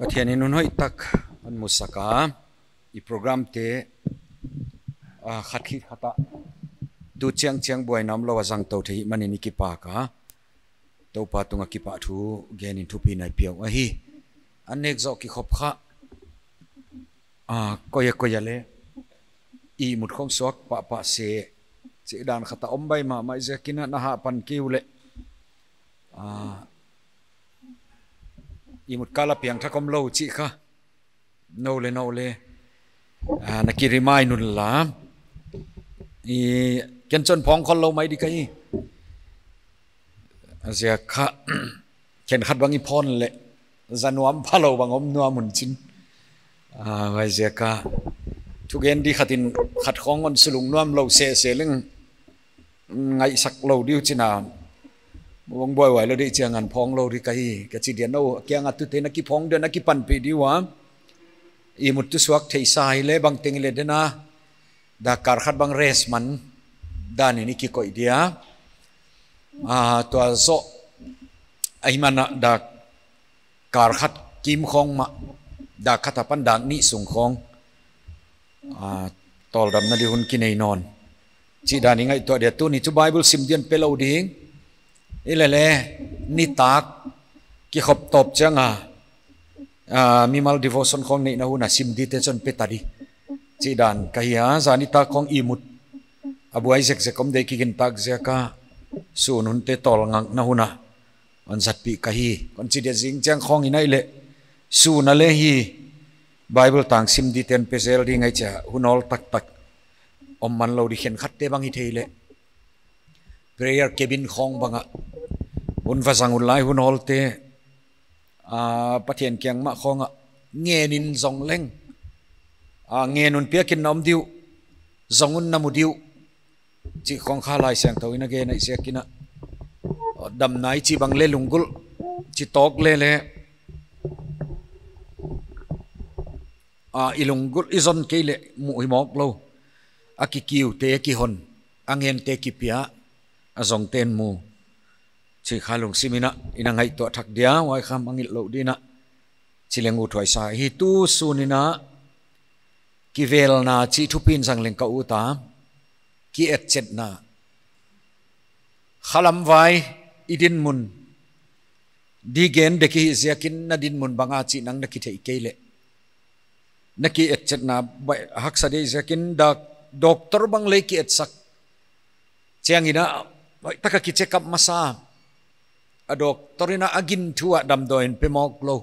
Pathian in unhoi tak an musaka I program te khathi khata tu chiang boy nam lo wazang to thei manini ki pa ka to pa tunga ki pa thu gen in thu pi nai piau a hi anek zo ki khop kha koya le I mut khong sok pa se che dan khata ombai ma mai zakina na ha pan kiule I mut kala piang thakom lo chi kha no le na ki remind nun la I ken chon phong khol lo mai di kai azia kha ken khat bangi phon le zanuam phalo bangom nuam mun chin vai zia ka thu gen di khatin khat khong on sulung nuam lo se leng ngai sak lo diu china wong boy wai lo di chiang an phong lo di kai ka chi dia no kyang atu te na ki phong de na ki pan pi diwa I mut tu swak thei sai le bang teng le de na da kar khat bang res man dan ni ki koi dia to zo ai mana da kar khat kim khong ma da khata pan dang ni sung khong tol dam na di hun ki nei non chi da ni ngai to dia tu ni chu bible sim dian pelo ding ilele ni tak ki khop top changa mimal devotion khong nei na hu na sim di te chon pe tadi chi dan kahia zani ta khong imut abu isaac se kom de ki gin tak zaka sun hun te tol ngang na huna on zat pi kahi kon chi de jing chang khong inai le su na le hi bible tang sim di ten pezel di ngai cha hunol tak om man lo di khen khat te bang hi theile prayer cabin khong banga un vasang un lai hunol te pathian kyang ma khonga nge nin zong leng nge nun pia kin nom diu zongun namu diu chi khong kha lai sang to ina ge nai se kina dam nai chi bang le lungul chi tok le ilungul izon ke le mu hi mok lo akikiu te ki hon angen te ki pia azong ten mu chi khalung simina ina ngai to thak dia wai kham angil lo dina chilengu thoi sa hi tu sunina kivel na chi thupin sang leng ka uta ki et chet na khalam vai idin mun digen de ki ziakin na din mun banga chi nang na ki thei kele na ki et chet na hak sa de ziakin da doctor bang le ki et sak chiangina taka ki check up masa a doctorina agin thua dam doin pe mok lo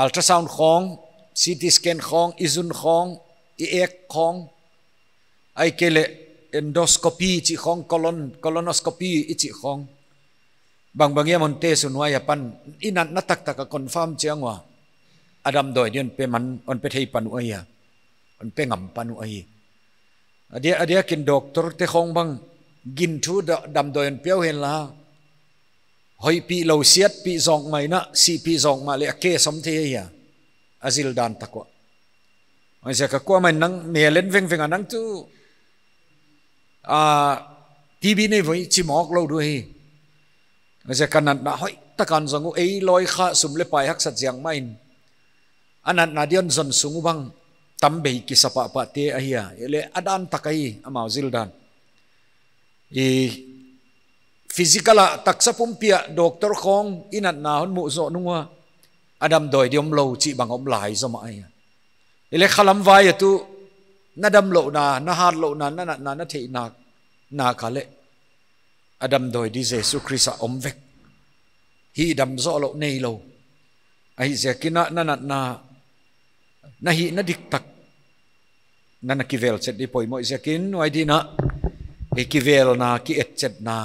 ultrasound khong CT scan khong izun khong ek khong ai kele endoscopy chi khong colonoscopy chi khong bang ya mon te sunwa ya pan inat na tak confirm chiangwa adam doi dian pe man on pe thei panu aya on pe ngam panu ai adia kin doctor te khong bang gin thu dam doi on piao hen la hoi pi lo siat pi zong mai na si pi zong ma le ke som the ya azil dan takwa ai sa ka kwa man nang me len veng anang tu TV nei voi chi mok lo du hi ai sa kanat na hoi takan zangu ei loi kha sum le pai hak sat jiang main anat na dion zon sungu bang tambe ki sapa pa te ahia ele adan takai amau zil dan physical taksa pumpia doctor khong inat na hon mu zo nungwa adam doi diom lo chi bang om lai zo ma ai ele khalam vai tu nadam lo na hat lo na thei na khale adam doi di jesu christ om vek hi dam zo lo nei lo ai zekina na hi na dik tak na kivel chet di poi mo zekin wai di na kivel na ki et chet na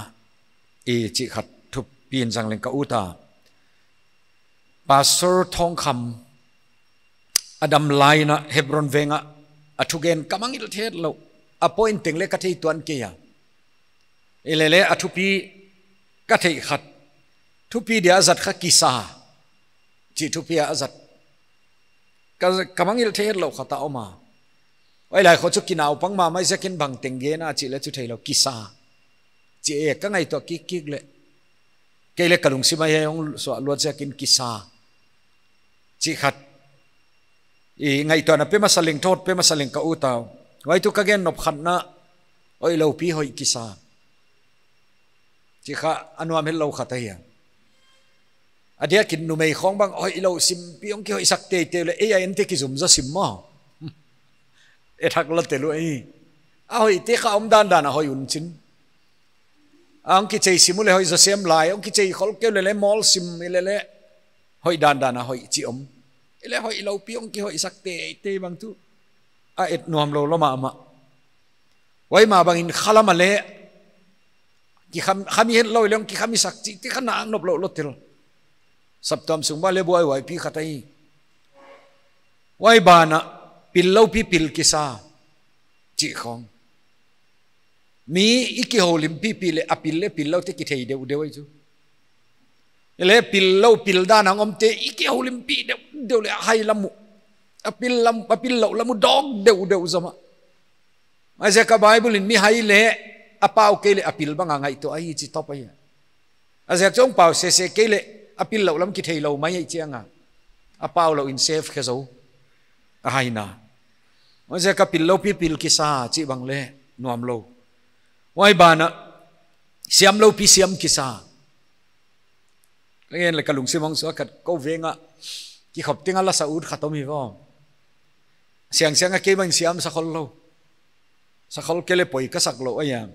chi khat thup pin jang leng ka uta pastor thong kham adam laina hebron venga athugen kamangil thet lo appointing le ka thei tuan ke ya elele athupi ka thei khat thupi dia azat kha kisa chi thupi azat kamangil thet lo khata oma oi lai kho chu kinau pangma mai zakin bang tenge na chi le chu thei lo kisa chi e ka ngai to ki le ke le kalung si mai yong so lo zakin kisa chỉ khát ngày tuần pe masaling thốt pe masaling ka utao vậy tu kagen nộp khăn na oi lâu pi hoi kisa chỉ khá anuam hết lâu khát thấy adia kin nu mei khong bang oi lâu sim pi ông ki hoi sak te te le ai ente ki zum za sim ma e thak la te lu ai hoi te kha om dan dan hoi un chin ang ki chei simule hoi za sem lai ông ki chei khol ke le mol sim le hoi dan dan hoi chi om ele hoi lâu pi ông ki hoi sak te bang tu a et nuam lo ma ma wai ma bang in khala le ki khami het lo leng ki khami sak chi ti khana nop lo tel sab tom sung ba le boy wai pi khatai wai ba na pil lo pi pil ki sa chi khong mi iki holim pi pi le apil le pil lo te ki thei de wai chu ele pil lo pil da na ngom te iki holim pi de le hai lamu apil lo lamu dog de zama ai ze ka bible in mi hai le apau ke le apil banga ngai to ai chi top ai azek chong pau se ke le apil lo lam ki thei lo mai chianga apau lo in safe khe zo a haina azek ka pil lo pi pil ki sa chi bang le nuam lo wai bana siam lo pi siam ki sa ngen le kalung simong so kat ko venga ki khop tinga la saud khatomi vo siang a ke bang siam sa khol lo sa khol ke le poi ka sak lo aya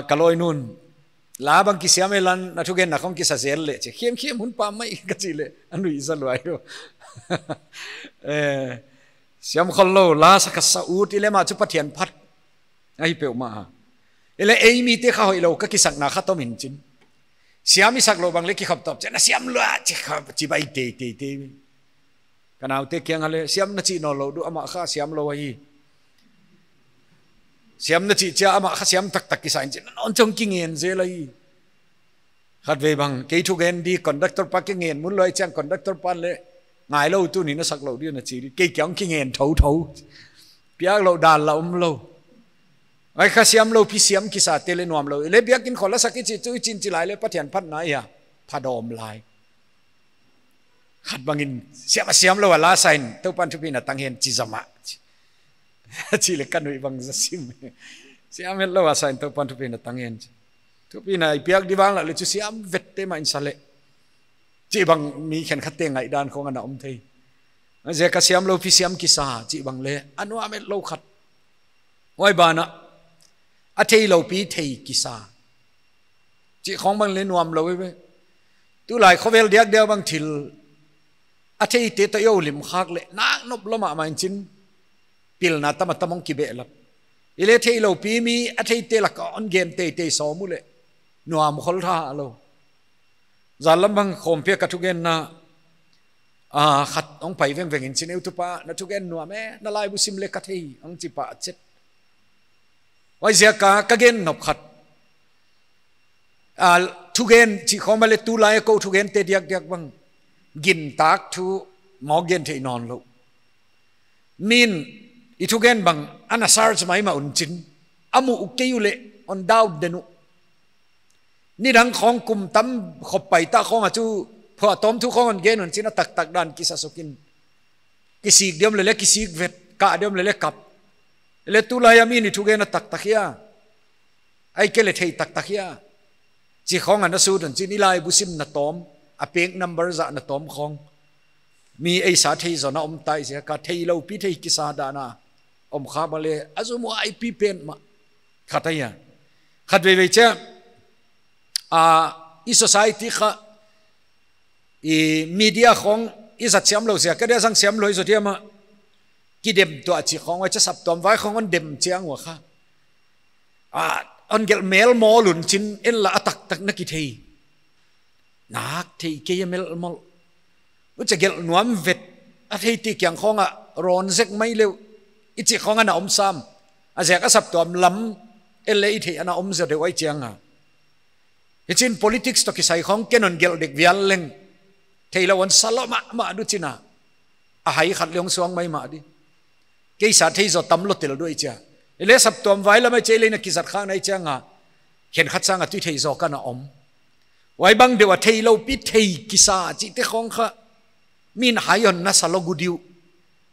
kaloi nun la bang ki siam elan na thu gen na khong ki sa zel le che khem hun pa mai ka chi le anu i za lo ayo siam khol lo la sa ka sa ut ile ma chu pathian phat ai pe ma ile ei mi te kha hoi lo ka ki sak na kha to min chin siam mi sak lo bang le ki khop top che na siam lo chi kha chi bai te kanau te kyang ale siam na chi no lo du ama kha siam lo hi siam na chi cha ama kha siam tak ki sain chin non chong ki ngen je lai khat ve bang ke thu gen di conductor pa ki ngen mun loi chang conductor pan le ngai lo tu ni na sak lo di na chi ke kyang ki ngen thau piak lo dan la lo ai kha siam lo pi siam ki sa te le nuam lo le biak in khola sak chi chu chin chi lai le pathian phat na ya phadom lai khat bangin siam lo la sain to pan thu pi na tang hen chi zama chi le kan wi bang za sim siam lo wa sain to pan thu pi na tang hen thu pi na piak di bang la le chu siam vet te ma in sale chi bang mi khen khat te ngai dan khong ana om thei je ka siam lo pi siam ki sa chi bang le anu amet lo khat oi ba na a thei lo pi thei ki sa chi khong bang le nuam lo we tu lai khovel diak deu bang thil a thei te to yo lim khak le nak nop lo ma man chin pil na tamong ki be lap ile thei lo pi mi a thei te la ka on gen te so mu le nuam khol tha lo zalam bang khom pe ka thu gen na khat ong pai veng in chin eu tu pa na thu gen nuam e na lai bu sim le ka thei ong chi pa chet wai zia ka gen nop khat thu gen chi khom le tu lai ko thu gen te diak bang gin tak thu mo gen thei non lo min i thu gen bang ana sar chmai ma un chin amu ukeyule on daud denu ni dang khong kum tam khop pai ta khong a chu pho tom thu khong on gen on chin tak dan ki sa sokin ki sik dem le ki sik vet ka dem le kap le tu la yamin ni thu gen tak ya ai ke le thei tak ya chi khong an su don chin ilai busim na tom a pek number za na tom khong mi ei sa thei zo na om tai se ka thei lo pi thei ki sa da na om kha ba le azumu ai pi pen ma khataya khat ve cha i society kha i media khong i za cham lo se ka de sang cham lo zo dia ma ki dem to a chi khong wa cha sap tom vai khong on dem chiang wa kha on gel mel mo lun chin en la tak na ki thei nak thei ke mel mo u cha gel nuam vet a thei ti kyang khong a ron zek mai le i chi khong ana om sam a zek a sap tom lam el le i thei ana om za de wai chiang a chin politics to ki sai khong kenon gel dek vial leng thei la wan salama ma du china a hai khat leong suang mai ma di ke sa thei zo tam lo tel do i cha ele sap tom vai la mai che le na ki zat khang nai changa khen khat sang a tu thei zo kana om wai bang de wa thei lo pi thei ki sa chi te khong kha min hayon na salogudiu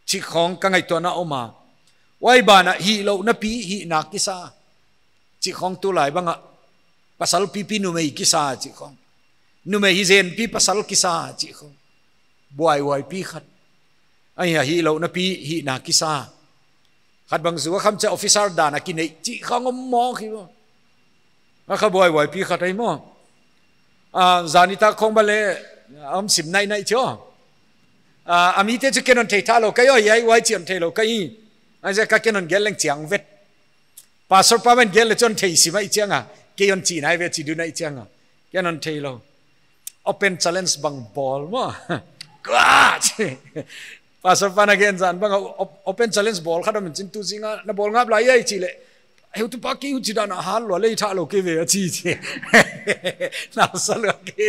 chi khong ka ngai to na oma wai ba na hi lo na pi hi na kisa chi khong tu lai banga pasal pi nu mei kisa chi khong nu mei hi zen pi pasal kisa chi khong buai wai pi khat ai hi lo na pi hi na kisa khat bang zu kham cha officer da na ki nei chi khong om mo khi mo a kha buai wai pi khat ai mo zanita khong ba le sim nai nai cho ami te chu kenon thei tha lo kai oi ai wai chiam thei lo kai ai ja ka kenon gel leng chiang vet pastor pa ben gel le chon thei si mai chianga ke yon chi nai ve chi du nai chianga kenon thei lo open challenge bang ball mo ka pastor pa na gen zan bang open challenge ball khadam chin tu singa na ball ngap lai ai chi le ai tu pa ki u chi da na hal lo le tha lo ke ve chi chi na sa lo ke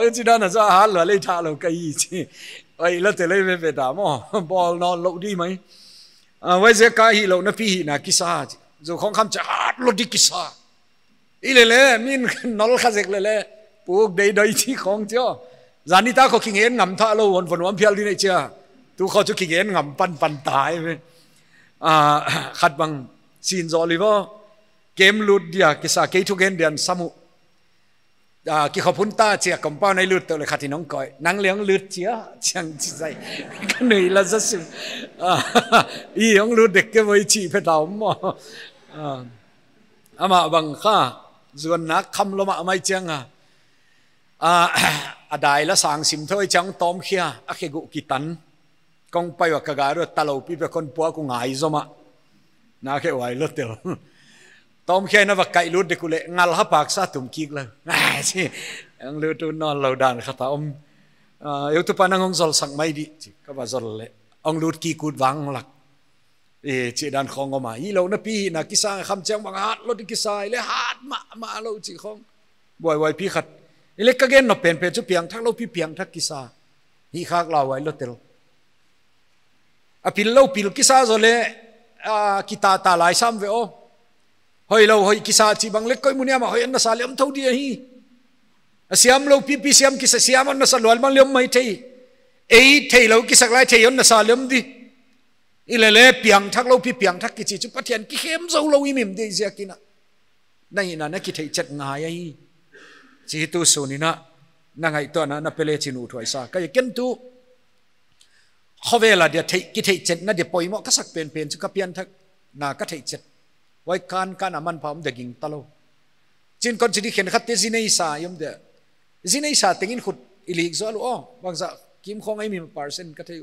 u chi da na sa hal lo le tha lo kai chi ai la te le ve da mo ball no lo di mai wai je ka hi lo na pi hi na kisa zo khong kham cha hat lo di kisa ile le min nol kha jek le puk dei dei chi khong cho zanita ko king en ngam tha lo won von wam phial di nei cha tu kho chu king en ngam pan tai ve khát bằng xin rõ livo kem lụt dia kisa kei thu gen dian samu ki khopun ta chia compound này lụt tôi khát thì nong coi nang liang lụt chia chẳng chi dai cái này là rất sim y ông lụt được cái với chị phải đào mà ama bằng kha zuan na kham lo ma mai chang đài là sang sim thôi chẳng tom khia khi gu kitan kong pai wa kaga ro talo pi pe kon po ku ngai zoma na ke wai lo tel tom khe na va kai lut de kule ngal ha pak sa tum kik la chi ang lu tu non lo dan khata eu tu panang zol sang mai di chi ka ba zol le ong lut ki kut wang lak chi dan khong ma hi lo na pi na kisa kham chang bang hat lo di kisa le hat ma lo chi khong boy wai pi khat ile ka gen no pen pe chu piang thak lo pi piang thak kisa hi khak la wai lo tel apil lo pil kisa zole kita ta lai sam ve o hoi lo hoi kisa chi bang le koi munia ma hoi na sa lem tho dia hi asiam lo pi siam kisa siam na sa lol mang lem mai thei ei thei lo kisak lai thei on na sa lem di ile le piang thak lo pi piang thak ki chi chu pathian ki khem zo lo i mim de zia kina nai na ki thei chat ngai ai chi tu su ni na ngai to na pele chi nu thoi sa ka ken tu khove la dia thei ki thei chet na de poimo ka sak pen chu ka pian thak na ka thei chet wai kan aman pham de ging talo chin kon chidi khen khat te zinei sa yom de zinei sa tengin khut ilik zo lo bang za kim khong ai mi percent ka thei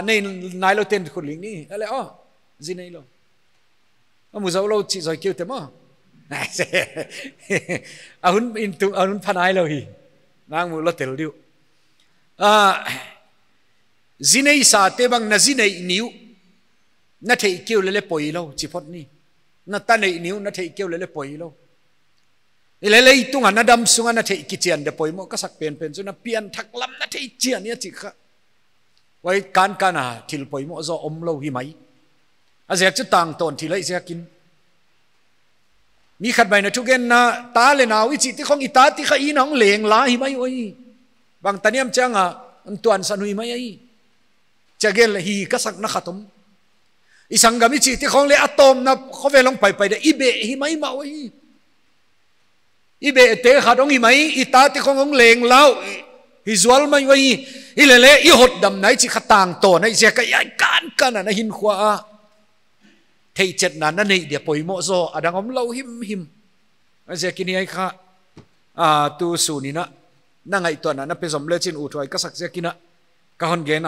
nei nai lo ten khut ling ni ale zinei lo mu zo lo chi zoi keu te ma ahun phanai lo hi nang mu lo tel diu zinei sa te bang na zinei niu na thei keu le poi lo chi phot ni na ta nei niu na thei keu le poi lo ile le tunga na dam sunga na thei ki chian de poi mo ka sak pen chu na pian thak lam na thei chian ya chi kha wai kan kana thil poi mo zo om lo hi mai a zek chu tang ton thi lai zekin mi khat bai na thu gen na ta le naw i chi ti khong i ta ti kha i nong leng la hi mai oi bang taniam changa tuan sanui mai ai chagel hi ka sak na khatum isangami chi ti khong le atom na khovelong pai de ibe hi mai ma oi ibe te khadong hi mai ita ti khong ong leng lao hi zual mai oi ile le i hot dam nai chi khatang to nai je ka ai kan na hin khwa thei chet na na nei de poimo zo adang om lo him a je kini ai kha tu su ni na ngai to na pe zom le chin u thoi ka sak je kina ka hon gen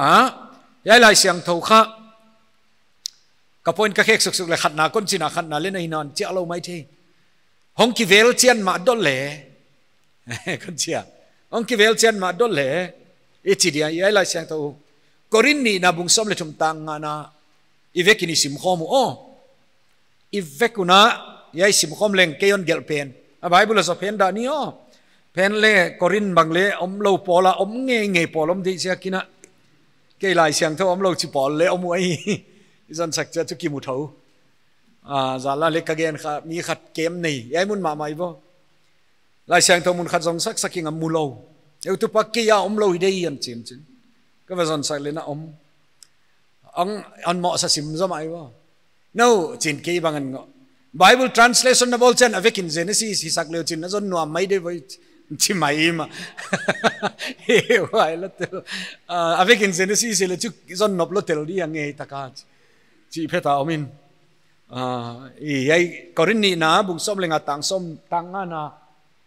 yai lai siang tho kha ka point ka khek suk le khat na kon china khat na le nei non chi alo mai the hong ki vel chian ma dol le kon chia hong ki vel chian ma dol le e chi dia yai lai siang tho korin ni na bung som le thum tang na ivekini sim khomu ivekuna yai sim khom leng keyon gel pen a bible so pen da ni pen le korin bangle om lo pola om nge polom di sia kina ke lai siang tho om lo chi pol le om ai zan sak cha chu ki mu tho za la le ka gen kha mi khat kem nei yai mun ma mai bo lại sang thâu mun khát dòng sắc sắc kinh âm lâu yêu tu pa kia lâu hi đây anh chim chim cái vào dòng sắc lên ông mọ sa sim zo mai wa no chin ki bang an ngo Bible translation na bol chen avek in Genesis hi sak leo chin na zon nuam mai de voi chi mai ma wai la tel avek in Genesis le chu zon nop lo tel di ange taka chi pheta omin i ai korin ni na bung som lenga tang som tang na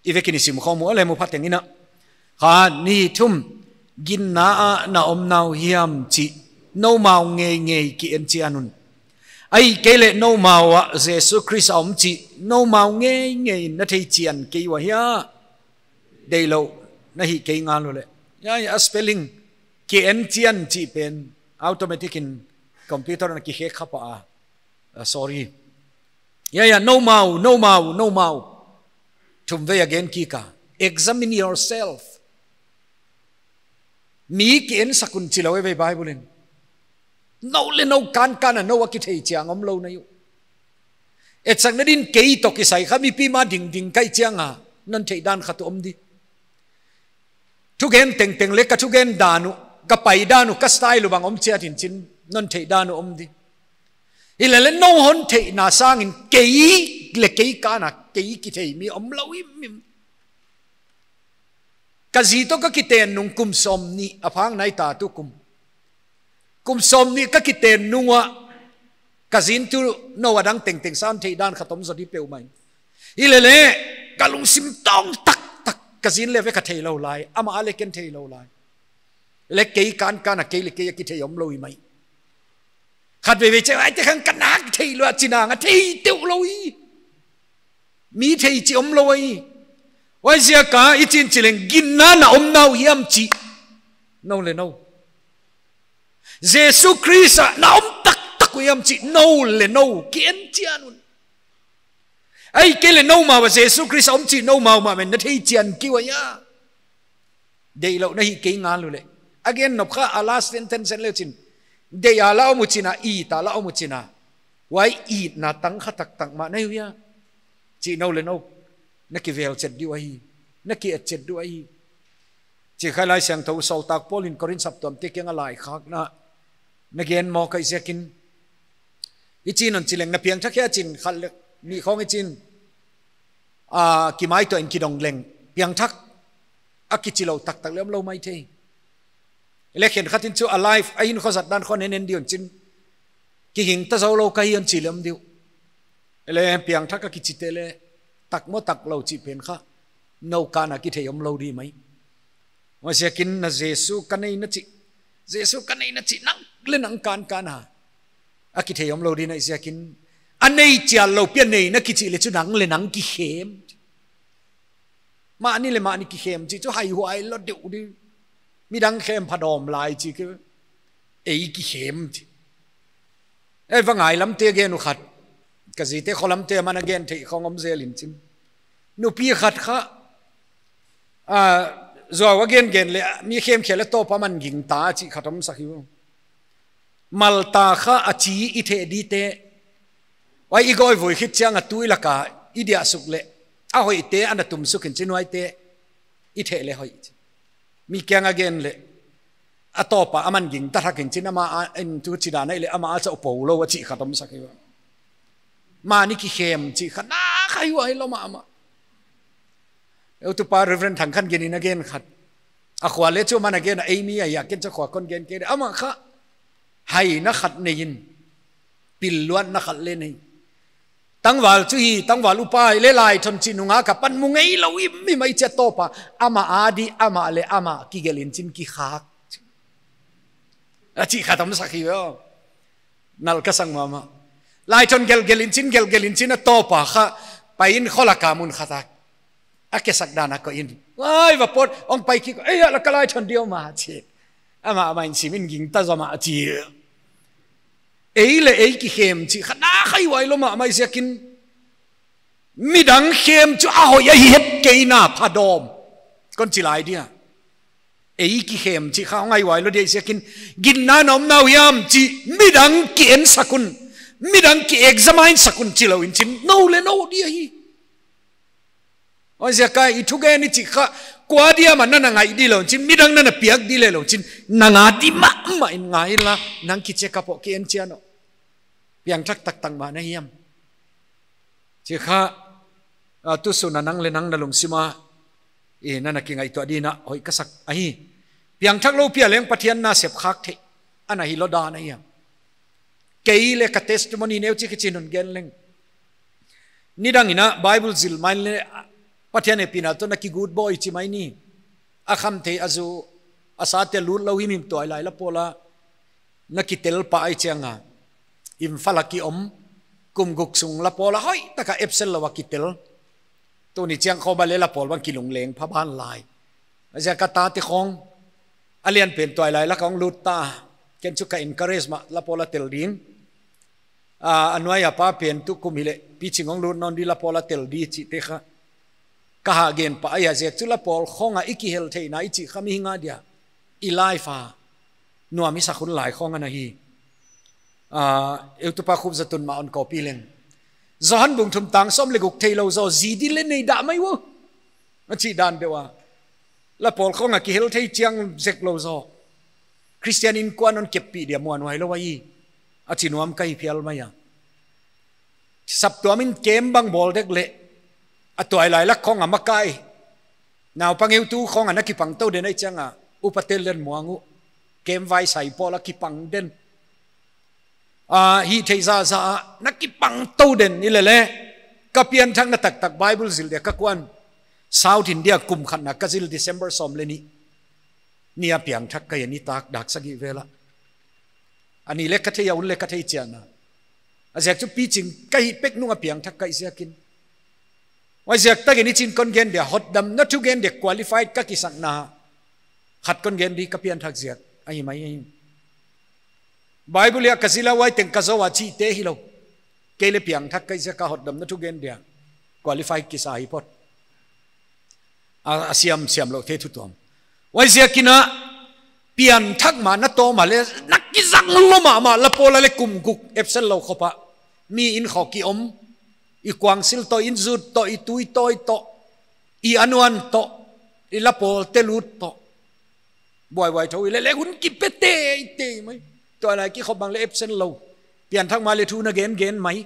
ivek in sim khomu le mu phateng ina kha ni thum gin na om nau hiam chi no mau nge ki en chi anun ai cái lệ nô màu à Jesus Christ ông chị nô màu nghe nó thấy chiền kỳ wa ya đây lâu nó hi kỳ ngang luôn đấy ya spelling kỳ en chiền chị pen automatic in computer nó kỳ hết khắp sorry ya no màu thum về again kỳ cả examine yourself mi kỳ en sakun chỉ lâu về Bible nâu lên nâu can à nâu cái thầy chiang ông lâu này et sang nadin kei to ki sai khami pi ma ding kai chiang à nan thei dan khatu om di thu gen teng le ka thu gen danu ka pai danu ka style lu bang om chia tin chin nan thei danu om di ila le no hon thei na sang in kei le kei ka na kei ki thei mi om lâu im ka zi to ka ki ten nung kum som ni aphang nai ta tu kum som ni ka kiten nunga kazin tu no wadang teng san thei dan khatom zo di peu mai ilele kalung sim tong tak kazin le ve ka thei lo lai ama ale ken thei lo lai le kei kan kana kei le kei ki thei om lo mai khat ve che ai te khang kanak thei lo china nga thei teu lo i mi thei chi om lo i wai sia ka I chin chileng ginna na om nau hiam chi no le no Jesus Christ na om tak ko yam chi no le no kien chianun ai ke le no ma wa Jesus Christ om chi no ma men na thei chian ki wa ya dei lo na hi ke nga lu le again nop kha ala sentence le chin dei ala mu china I ta la mu china wai I na tang kha tak ma na ya chi no le no na ki vel chet di wa hi na ki et chet du ai chi khalai sang tho so tak polin korin sap tom te kenga lai khak na nagain mo kai sekin ichin on chileng na piang thakya chin khal ni khong ichin ki mai to en ki dong leng piang thak akichilo tak lem lo mai the election khatin chu alive ain khozat dan khon enen dion chin ki hing ta zo lo kai on chilem diu ele piang thak akichitele tak mo tak lo chi pen kha no kana ki theyom lo di mai wa sekin na Jesus kanai na chi nang lên ang kan ha akithe yom lo di na isiakin anei chia lo pian nei na kichi le chu nang le nang ki khem ma ni ki khem chi chu hai huai lo deu di mi dang khem phadom lai chi ke ei ki khem chi e wangai lam te ge nu khat ka ji te kholam te man again thei khongom zelin chin nu pi khat kha zo again gen le mi khem khele to pa man ging ta chi khatom sakhiu malta kha achi I the di te wai I goi voi khit chang atui laka I dia suk le a hoi te an tum sukin chinwai te I the le hoi mi kyang again le atopa aman ging ta thakin chinama en tu chida nai le ama cha po lo chi khatom sakiwa ma ni ki khem chi khana khai wai lo ma eu tu pa reverend thang khan gen again khat a khwale chu man again amy ya ken cha khwa kon gen ke ama kha hay na khát nein pil luan na khát lên này tăng vào chú hi tăng vào upai lấy lại thon chi nunga cả pan mu ngei lo im mi mai che topa ama adi ama le ama ki gelin chin ki khak a chi khatam sakhi yo nal ka sang mama lai thon gelin chin a topa kha pain khola kamun khatak a ke sak dana ko in ai va pot ong pai ki ai la kalai thon dio ma chi ama main simin ging ta zama chi ei le ei ki khem chi khana khai wai lo ma mai sekin midang khem chu a ho ya het ke na phadom kon chi lai dia ei ki khem chi kha ngai wai lo dei sekin gin na nom nau yam chi midang ki en sakun midang ki examine sakun chi lo in chin no le no dia hi oi zia ka I thu gen ni chi kha kwa dia man na ngai di lo chin midang na piak di le lo chin na nga di ma in ngai la nang ki che ka po ki en chiano piang thak tak tang ma na hiam chi kha tu su na nang le nang na lung sima e na ki ngai to di na hoi ka sak ai piang thak lo pia leng pathian na sep khak the ana hi lo da na hiam kei le ka testimony neu chi ki chinun gen leng nidang ina bible zil main le pathian e pina to na ki good boy chi mai ni akham the azu asate lu lo himim toy lai la pola na ki tel pa ai changa im falaki om kum guk sung la pola hoi taka epsel la wakitel to ni chiang kho ba le la pol bang kilung leng pha ban lai aja ka ta ti khong alian pen toy lai la kong lut ta ken chu ka encourage ma la pola tel ding anwaya pa pen tu kumile pichingong lut non di la pola tel di chi te kha ka ha gen pa aya je chu la pol khonga iki hel thei na ichi khami hinga dia ilai fa nuami sa khun lai khonga na hi eu tu pa khub zatun ma on copy len zohan bung thum tang som le guk thei lo zo zi di le nei da mai wo chi dan dewa la pol khonga ki hel thei chiang zek lo zo christian in kwan on kepi dia muan wai lo wai achi nuam kai phial maya sap to min kem bang bol dek le atoi lai la khong amakai naw pangeu tu khong anaki pang to den ai changa upatel len muangu kem vai sai pola ki pang den hi thei za za naki pang to den ni le le kapian thang na tak tak bible zil de ka kwan south india kum khan na kazil december som le ni nia piang thak ka yani tak dak sagi vela ani le ka thei un le ka thei chana azak chu pi ching kai pek nu nga piang thak kai siakin wai ziak ta geni chin kon gen dia hot dam na tu gen de qualified ka kisak na khat kon gen di kapian thak ziak ai mai bible ya kazila wai teng kazawa chi te hilo kele piang thak kai zaka hot dam na tu gen dia qualified ki sa hi pot asiam siam lo the thu tom wai ziakina pian thak ma na to ma le nakizang lo ma la pola le kum guk epsel lo khopa mi in khoki om I kwang sil to in zut to I tui toy to I anuan to I lapol telut to boy boy tho le hun ki pete te mai to la ki khobang le epsen lo pian thak ma le thu na gen mai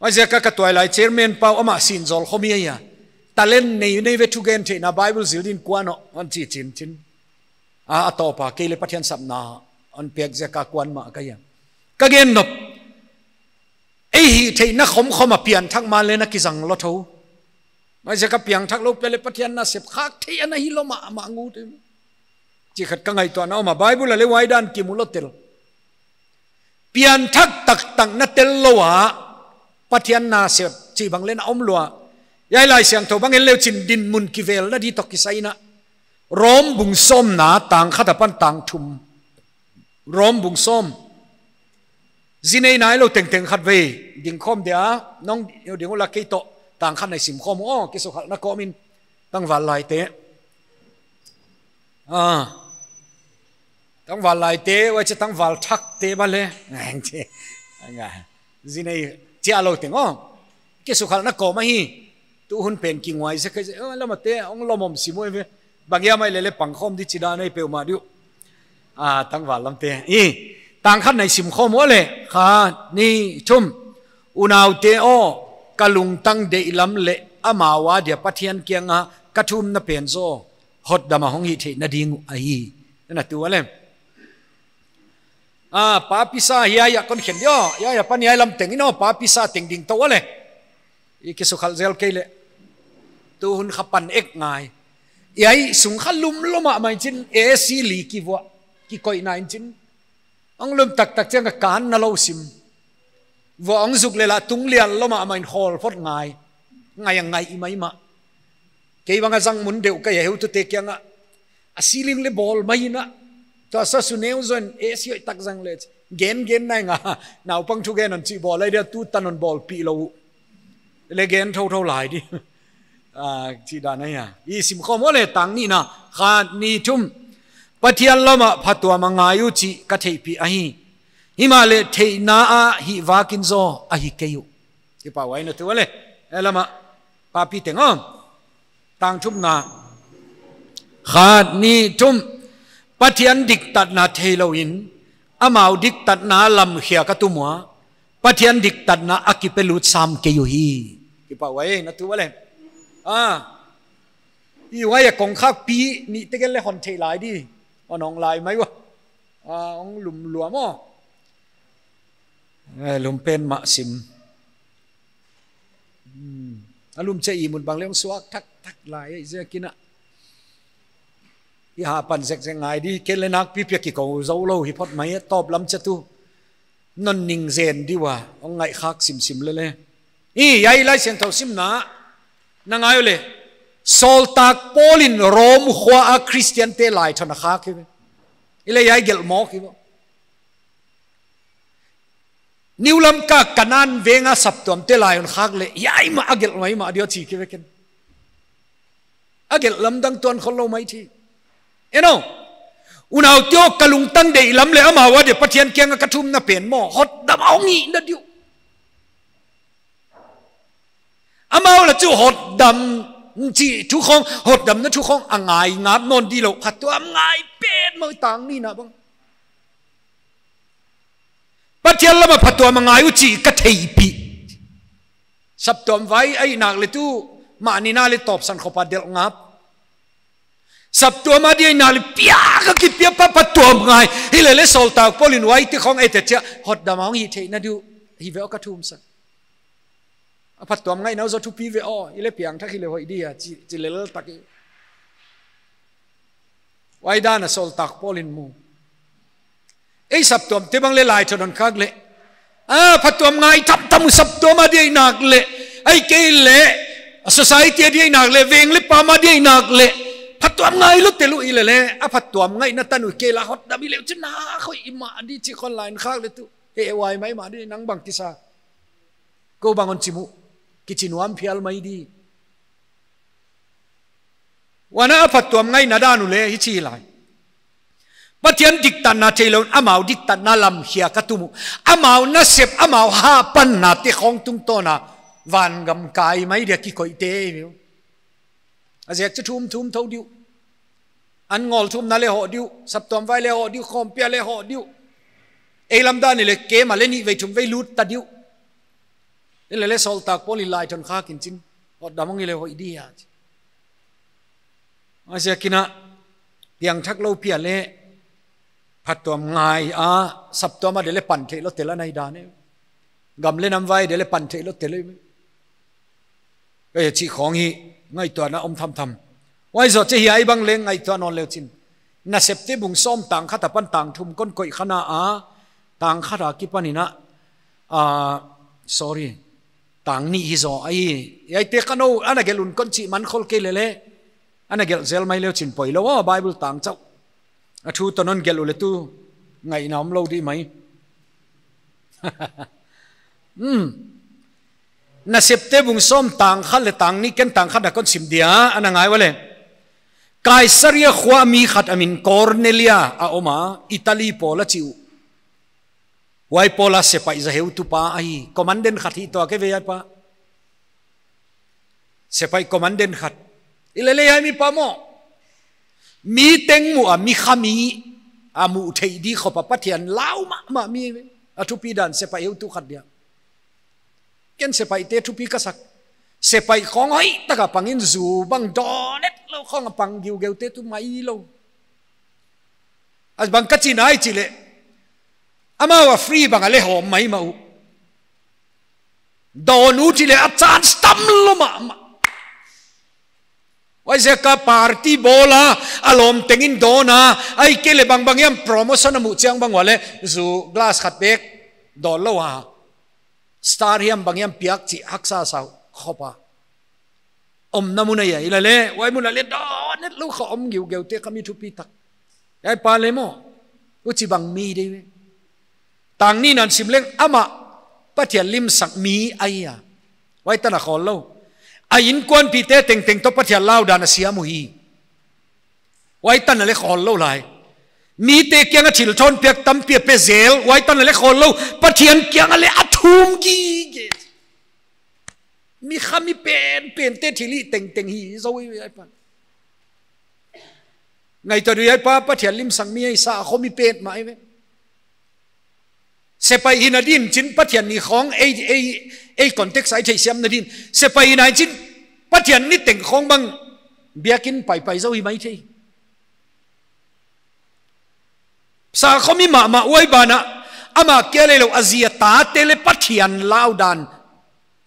aja ka toy lai chairman pau ama sin zol khomi ya talent nei ve thu gen the na bible zil din kwano on chi chin to pa ke le pathian sap na on pek ja ka kwan ma ka ya ka gen nop ei thei na khom a pian thak ma le na ki jang lo tho mai ja ka piang thak lo pele pathian na sep khak thei ana hi lo ma ngu te chi khat ka ngai to na ma bible le wai dan ki mu lo tel pian thak tak tang na tel lo wa pathian na sep chi bang len om lo yai lai siang tho bang el le chin din mun ki vel na di to ki sai na rom bung som na tang khata pan tang thum rom bung som zinei nai lo teng khat ve ding khom dia nong ding la ke to tang khat nai sim khom ki so khal na ko min tang wal lai te tang wal lai te wa che tang wal thak te ba le ngang che anga zinei chia lo teng ki so khal na ko ma hi tu hun pen ki ngwai se ke la ma te ong lo mom si moi ve bangya mai le pang khom di chida nei pe ma diu tang wal lam te tang khat nai sim khom ole kha ni thum unaw te o kalung tang de lam le amawa dia pathian kianga kathum na pen zo hot dama hong hi the na ding ai na tu ale pa pisa ya kon khen yo ya pan ya lam teng ino pa pisa teng ding to ale ki su khal zel ke le tu hun khapan ek ngai yai sung khalum loma mai chin e si li ki wa ki koi nine chin ang lum tak chang kan na lo sim vo ang zuk le la tung lian loma main hol phot ngai i mai ma ke banga jang mun deu ka heu tu te kyanga asiling le bol mai na to sa su neu zon e si tak jang le gen nai nga naw pang thu gen on chi bol lai dia tu tan on bol pi lo le gen tho lai di chi da na ya I sim khom ole tang ni na kha ni thum pathian lama phatwa mangayu chi ka thei pi ahi himale thei na a hi wakin zo a hi keyu ki pa wai na tu le elama ปาปีเต็งต่างชุมนาขาดนี่ชุมปะเทียนดิกตัดนาเทโลอินอามาวดิกตัดนาลำเขียกตุมัวปะเทียนดิกตัดนาอากิเปลุดซามเกยุฮีกิปะไว้นะตัวเลยอีไว้กองข้าปีนี่เตกันเลยหอนเทลายดิน้องลายไหมวะองหลุมหลวมหลุมเป็นมะซิมอารมณ์เจอีมุนบางเรื่องสวกทักลายเจ้ากินอีหาปันเสกไงดิเกลนักพี่เปียกิกงเจ้าเล่าฮิพอดไหมตอบลำจะตูนนนิงเซนดีว่าองไงคักซิมเลยอียัยไล่เสียงเท่าซิมนะนั่งไงเลยโซลตากโปลินโรมขวาคริสเตียนเตลายธนาคารคิดอีเลยยัยเกลมอคิดนิวลำกากันนันเวงาสับตัวมเตลายอนคักเลยยัยมาเกลไม่มาเดียวทีคิดกันเกลลำดังตัวคนเราไม่ทีเอ็นอุณเอาเที่ยวกะลุงตั้งเดยลำเลยเอามาว่าเดี๋ยวปะเทียนเกียงกระทุ่มน่ะเปลี่ยนหม้อฮอตดำเอางี้นั่นเดียวเอามาละจู่ฮอตดำจีทุกคนฮอตดำนั่นทุกคนอ่างไงงับนอนดีโลผัดตัวอ่างไงเป็นมือต่างนี่นะบังปะเทียนละมาผัดตัวอ่างไงอุจีกระเทียปีสับตัวไว้ไอ้นักเลยตู้มานี่น่าเลยตอบสันขบเดลงับสับตัวมาดีนาลิเปียก็กิเปียปะตัวมึงไงฮิเลเลโซลตากโพลินไว้ที่ของไอ้เจ้าฮอดดามองฮีเทน่าดูฮีเวลกระทุ่มสันปัดตัวมึงไงน่าจะทุบพีเวลฮิเลเปียงถ้าฮิเลหอยดีอ่ะจิเลเลตักไว้ด้านน่ะโซลตากโพลินมูไอ้สับตัวที่บังเลไลจนนคักเลยปัดตัวมึงไงทับมุสับตัวมาดีนักเลยไอ้เกลเลยsocietyดีนักเลยเวงลิปามาดีนักเลยพัดตัวไงลุเตลุอีเลยพัดตัวไงนั่นตันุเกล้าฮอตดับบิเลวชนะเขาอิมาดีจีคนไลน์ข้างเลยตุวายไม่มาดีนังบังกิซากูบังอนจิมุกิจินวามพิอัลไม่ดีวันนั้นพัดตัวไงนาดานุเลยฮิชีไลปัจจัยดิกตันนาเจริญอามาวดิกตันนาลำเขียกตุมุอามาวนาเสพอามาวฮาปันนาติของตุงโตนาวันกำกายไม่เดียกิโกยเตมิวอาเจกจะทุ่มเท่าดิวอันงอลทุ่มนั่นเลยหอดิวสับตอมไว้เลยหอดิวคอมเปียเลยหอดิวเอลัมดานี่เลยเกมาเล่นนี่ไปทุ่มไปลุดตัดดิวนี่เลยโซลตากโพลิไลจนข้ากินจินหอดดำมังนี่เลยหอดีอ่ะอาเจกินะเพียงทักเราเปียเลยผัดตัวง่ายสับตัวมาเดี๋ยวเลยปั่นเทลเตละในดานเนี่ยกำเล่นน้ำไว้เดี๋ยวเลยปั่นเทลเตเลยก็อย่าชี้ของฮีไงตัวน่ะอมทำไว้สดจะเหี่ยบางเลงไงตัวนอนเลวจินน่ะเสพติบุงส้มต่างข้าตะปันต่างทุ่มก้นก่อยขนาต่างข้ารากิปันนี่นะsorry ต่างนี่ฮิโซไอ้เตะกันโอ้อันนั้นเกลุนก้นจีมันคนเกลเลยอันนั้นเกลเซลไม่เลวจินปล่อยแล้วว่าไบเบิลต่างเจ้าทูตอนนั้นเกลุเลยตู้ไงน้ำเราดีไหมน่ะเสพเตบุงส้มต่างขัดเลยต่างนี่กันต่างขัดแต่คนสิมเดียอันนั้นไงวะเลยไกซาเรียขวามีขัดอามินคอร์เนเลียอาโอมาอิตาลีโปละจิวไว้โปละเสพไปจะเหวตุปาไอคอมมานเดนขัดที่ตัวแกเวียปะเสพไปคอมมานเดนขัดอิเลเลียมีปะโมมีเต็งมัวมีขามีมูเทดีขบปัทยันลาวมามีอทุปีดันเสพไปเหวตุขัดเดียเกันเสพไปเตทุปีกษักเสพไปของไอ้ตะกับปังอินซูบังดอเน็ตเราของปังกิวเกลเตตุไม่เราอันบังกัจจินไอจิเลอามาว่าฟรีบังอะไรหอมไม่มาดอนูจิเลอาจารย์สตัมลมาไว้เสกปาร์ตี้โบลาอารมณ์เต็งอินโดนะไอ้เกลบังบังยังโปรโมชั่นมุจียงบังวะเลยซูกลาสขัดเบกดอลลาวาสตาร์เฮียมบางยามเปียกจีฮักซาสาวขบะอมน้ำมุนใหญ่ละเล่ไว้มุนละเล่ดอนnetลูกเขาอมกิวเกลเตะก็มีทุปีตักไอ้ปาเลโมอุจิบังมีได้ต่างนี่นั่นสิมเล่งอามาปะเทียลิมสักมีไอ้ยาไว้ตั้งแต่ขอเล่าไอ้ยินกวนปีเตะเต็งๆตัวปะเทียเล่าดานเสียมุฮีไว้ตั้งแต่เลยขอเล่าไรมีเตะเกียงถิลชนเปียกตำเปียเปเซลไว้ตั้งแต่เลยขอเล่าปะเทียนเกียงอะไรอัทุมกีเก mi khami pen te thili teng hi zoi ai pa ngai to ri ai pa pathian lim sang mi ai sa khomi pet mai ve se pai hin adin chin pathian ni khong ei context ai thei siam na din se pai nai chin pathian ni teng khong bang biakin pai zo hi mai thei sa khomi ma oi bana ama kele lo azia ta tele pathian laudan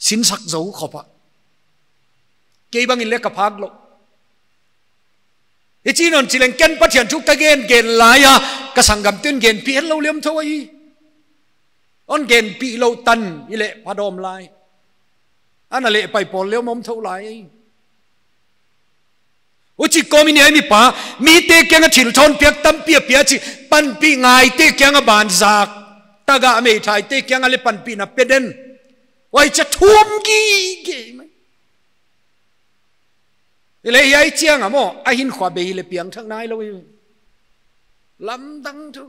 sin sak zo khopa ke bang in le ka phak lo e chinon chileng ken pathian thuk ta gen laya ka sangam tin gen pi lo lem thoi on gen pi lo tan ile padom lai ana le pai pol le mom tho lai uchi komini ai mi pa mi te kyang thil thon piak tam pia chi pan pi ngai te kyang ban zak taga me thai te kyang le pan pi na peden wai cha thum gi ge mai ile yai chiang amo a hin khwa be le piang thang nai lo lam dang thu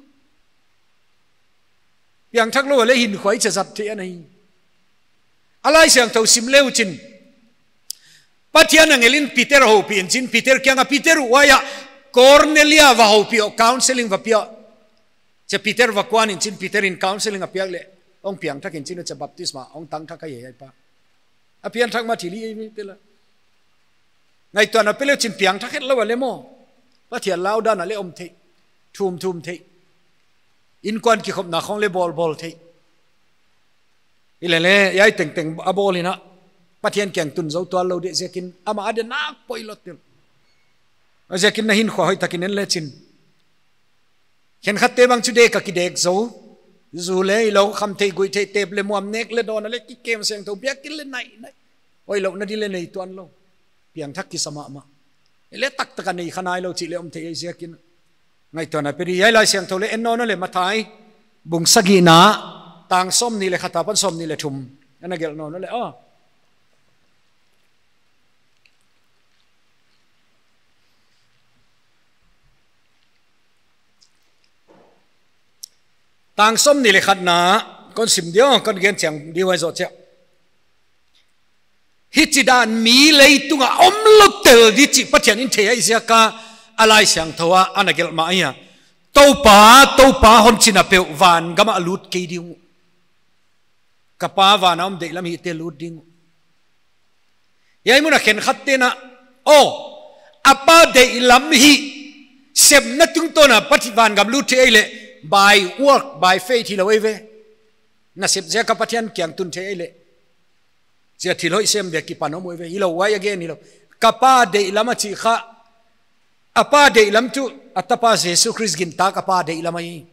piang thak lo le hin khwai cha zat the anai alai siang tho sim leu chin pathian angelin Peter ho pin chin Peter kyang a Peter waya Cornelia va ho pio counseling va pio che Peter va kwan in chin Peter in counseling a piak le ong piang thak in chin cha baptisma ong tang thak ai ai pa a pian thak ma thili mi pela ngai to na pele chin piang thak het lo le mo pathian lau da na le om the thum the in kwan ki khop na khong le bol the ile le yai teng a bol ina pathian kyang tun zo to lo de zekin ama ade nak poilot tel zekin na hin kho hoi takin en le chin khen khatte bang chu de ka ki dek zo zu le lo kham thei gui thei tep le muam nek le don le ki kem seng to biak ki le nai oi lo na di le nei tuan lo piang thak ki sama ma ele tak tak nei khanai lo chi le om thei zekin ngai to na peri yai lai seng to le en no na le mathai bung sagi na tang som ni le khata pan som ni le thum ana gel no na le tang som ni le khat na kon sim dio kon gen chang di wai zo che hichidan mi lei tunga om lo tel di chi pathian in the ai sia ka alai sang thowa anagel ma ya to pa hon china pe van gama lut ke diu kapa van om de lam hi te lut ding yai muna khen khat te na apa de lam hi sem na tung to na pati van gam lut the le by work by faith hi lo ve na sep je ka pathian kyang tun the le je thiloi sem be ki panom ve hi lo wai again hi lo kapa de lam chi kha apa de lam tu atapa Jesus Christ gin ta kapa de lam ai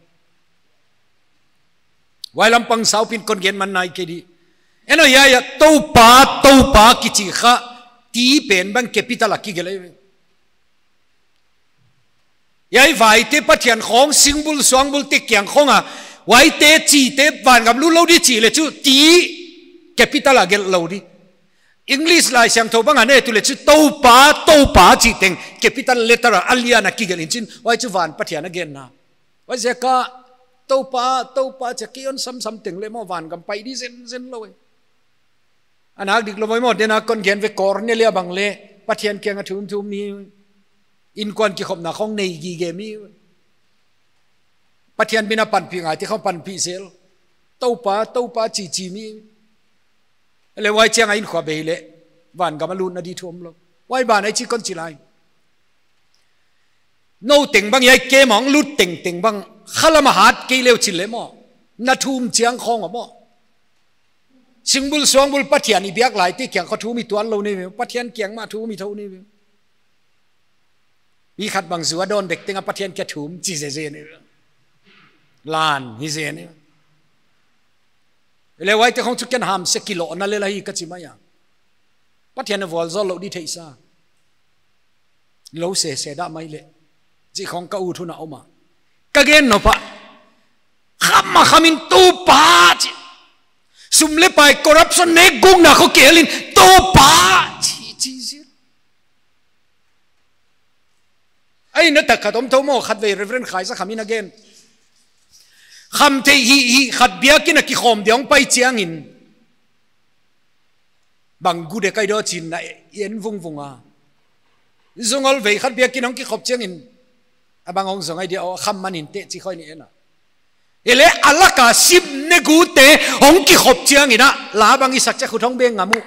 wai lam pang sau pin kon gen man nai ke di eno ya to pa ki chi kha ti pen bang capital ki gele yai vai te pathian khong singbul swangul te kyang khonga wai te chi te van gam lu lo di chi le chu ti capital agel lo di English lai siang tho bang ane tu le chu to pa chi teng capital letter alia na ki gel in chin wai chu van pathian again na wai je ka to pa cha ki on sam teng le mo van gam pai di zen lo anak dik lo mo de na kon gen ve Cornelia bang le pathian kyang a thum mi in kwan ki khop na khong nei gi ge mi pathian bina pan pi ngai ti khom pan pi sel to pa chi mi le wai chiang in khwa be le van ga malun na di thum lo wai ban ai chi kon chi lai no teng bang yai ke mong lut teng bang khalama hat ke leu chi le mo na thum chiang khong mo singbul swangul pathian i biak lai ti kyang kho thu mi tuan lo ni pathian kyang ma thu mi tho ni mi khat bang zuwa don dek tenga pathian ke thum chi je ni lan hi je ni le wai te khong chu ken ham se kilo na le la hi ka chi ma ya pathian vol zo lo di thei sa lo se da mai le ji khong ka u thu na oma ka gen no pa khamin tu pa chi sum le pai corruption ne gung na kho kelin tu pa chi ai na ta khatom tho mo khat ve reverend khai sa khamin again kham the hi khat bia kin ki khom diong pai chiang in bằng gu de kai do chin na yen vung vunga zongol ve khat bia kinong ki khop cheng in abang ong zongai dia o kham manin te chi khoi ni na ele alaka sip ne gu te ong ki khop cheng ina la bang i sak cha khu thong be ngamu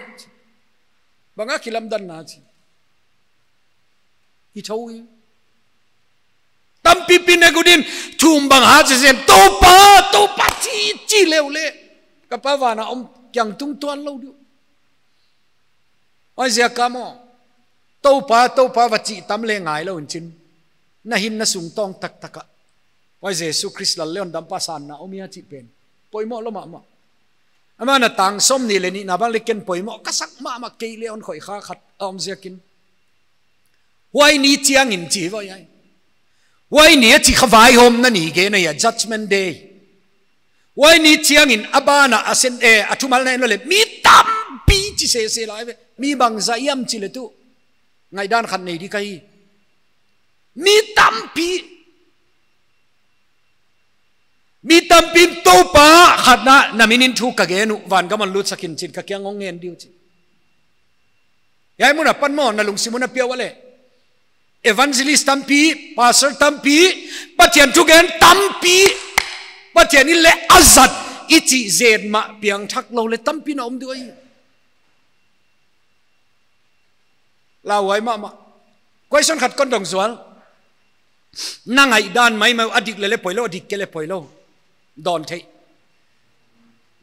banga kilam dan na chi i thoi tam pi pi ne gu din thum bang ha che sen to pa chi leu le ka pa wa na om kyang tung tuan lo du oi zia ka mo to pa wa chi tam le ngai lo chin na hin na sung tong tak taka oi Jesu Christ la leon dam pa san na omia chi pen poimo lo ma ama na tang som ni le ni na bang le ken poimo kasak ma ke leon khoi kha khat om zia kin wai ni chiang in chi voi ai wai ni chi khawai hom na ni ge na ya judgment day wai ni chiang in abana asen athumal na le mi tam pi chi se lai mi bang za yam chi le tu ngai dan khan nei di kai mi tam pi to pa khatna naminin thu ka genu van ga man lut sakin chin ka kyang ngen diu chi yai mun pan mo na lung simuna piawale evangelist tampi pastor tampi pathian thu gen tampi pathian in le azat ichi zen ma piang thak lo le tampi na om du ai la wai ma question khat kon dong zwal na ngai dan mai mau adik le poilo adik ke le poilo don thei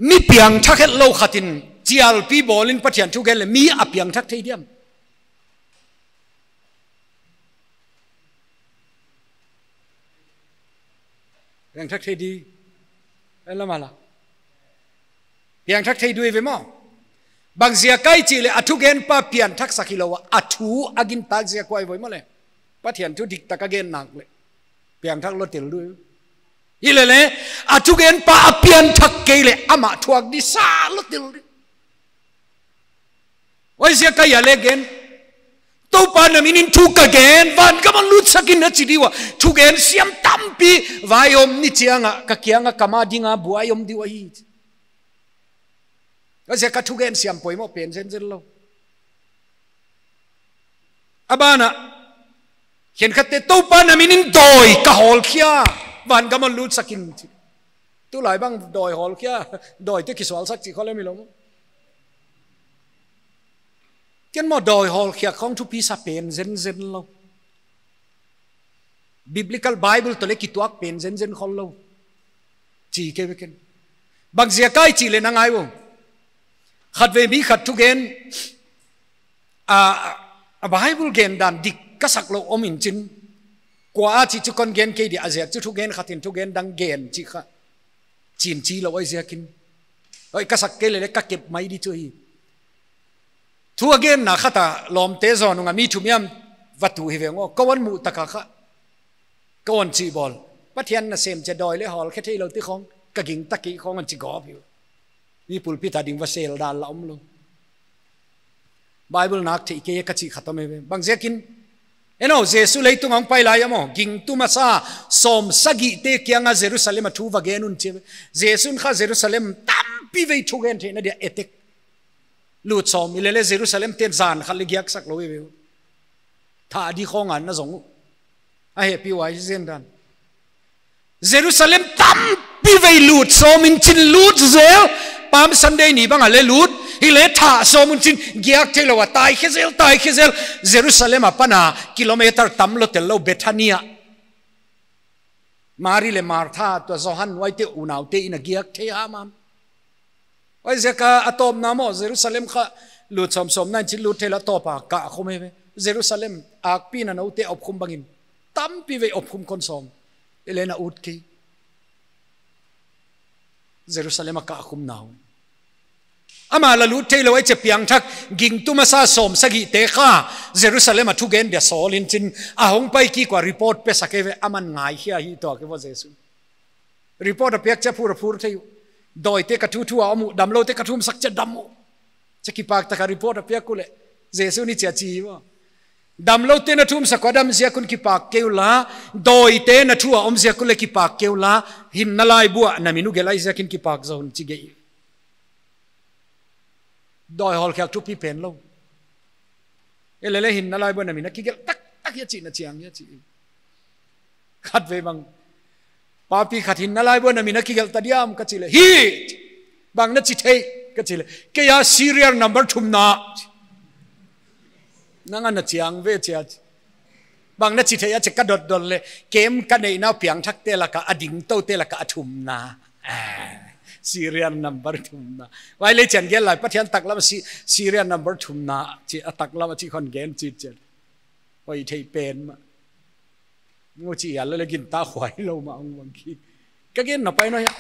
mi piang thak het lo khatin chial pi bolin pathian thu gen le mi a piang thak thei diam piang thak thei di la mala piang thak thei dui ve mo bang zia kai chi le athu gen pa pian thak sakilo athu agin tak zia kwai voi mo le pathian thu dik tak again nak le piang thak lo tel du ilele athu gen pa pian thak ke le ama thuak di sa lo tel di oi zia kai ya le gen to pa na minin thu ka gen van ka man lut sakin na chi diwa thu gen siam tampi vaiom ni chianga ka kianga kama dinga buayom diwa hi oi ka thu gen siam poimo pen zen lo abana hiện khate to pa na minin doi ka hol khia van ka man lut sakin tu lai bang doi hol khia doi te kiswal sak chi khole mi lo ken mo doi hol khia khong thu pi sa pen zen lo biblical bible to le ki tuak pen zen khol lo chi ke ken bang zia kai chi le na ngai wo khat ve mi khat thu gen a bible gen dan dik kasak lo omin chin kwa chi chu kon gen ke di azia chu thu gen khatin thu gen dang gen chi kha chin chi lo oi zia kin oi kasak ke le ka kep mai di chu hi thu again na khata lom te zo nu nga mi thu miam vatu hi ve ngo kawan mu taka kha kawan chi bol pathian na sem che doi le hol khe thei lo ti khong ka ging taki khong an chi go pi ni pulpit ading va sel dal la om lo bible nak thei ke ka chi khatam he bang zekin eno jesu leitung ang pai lai amo ging tu masa som sagi te kyanga jerusalem thu va genun che jesun kha jerusalem tam pi ve thu gen the na dia etek lut som ilele jerusalem ten zan khali gyak sak lo we tha di khong an na zong a he pi wai zen dan jerusalem tam pi ve lut som in chin lut zel pam sunday ni bang ale lut ile tha som in chin gyak thelo wa tai khezel jerusalem apana kilometer tam lo tel lo bethania mari le martha to zohan wai te unaw te ina gyak the amam oi zeka atom namo jerusalem kha lut som nan chin lut thela to pa ka khome jerusalem ak pi na no te op khum bangin tam pi ve op khum kon som elena ut ki jerusalem ka khum naw ama la lut thelo ai che piang thak ging tu ma sa som sagi te kha jerusalem a thu gen dia sol in chin a hong pai ki kwa report pe sakeve aman ngai hia hi to ke wa jesu report a pek cha phur thei doi te ka thu amu damlo te ka thum sak cha damu chaki pak ta ka report a pek kule jesu ni cha chi wa damlo te na thum sakodam zia kun ki pak keula doi te na thu om zia kule ki pak keula hin nalai bua na minu gelai zia kin ki pak zon chi ge đòi hỏi khác chút pi pen lâu ele le hin na lai bon na mi na ki gel tak tak ya chi na chiang ya chi khat ve bang pa pi khat hin na lai bon na mi na ki gel tadiam ka chi le hi bang na chi thei ka chi le ke ya serial number thum na nanga na chiang ve chia bang na chi thei ya che ka dot dol le kem ka nei na piang thak te la ka ading to te la ka thum na serial number thum na wai le chen gel lai pathian tak lam si serial number thum na chi atak lam chi khon gen chi chen oi thei pen ma ngo chi ya le gin ta khwai lo ma ong wang ki ka gen na pai no ya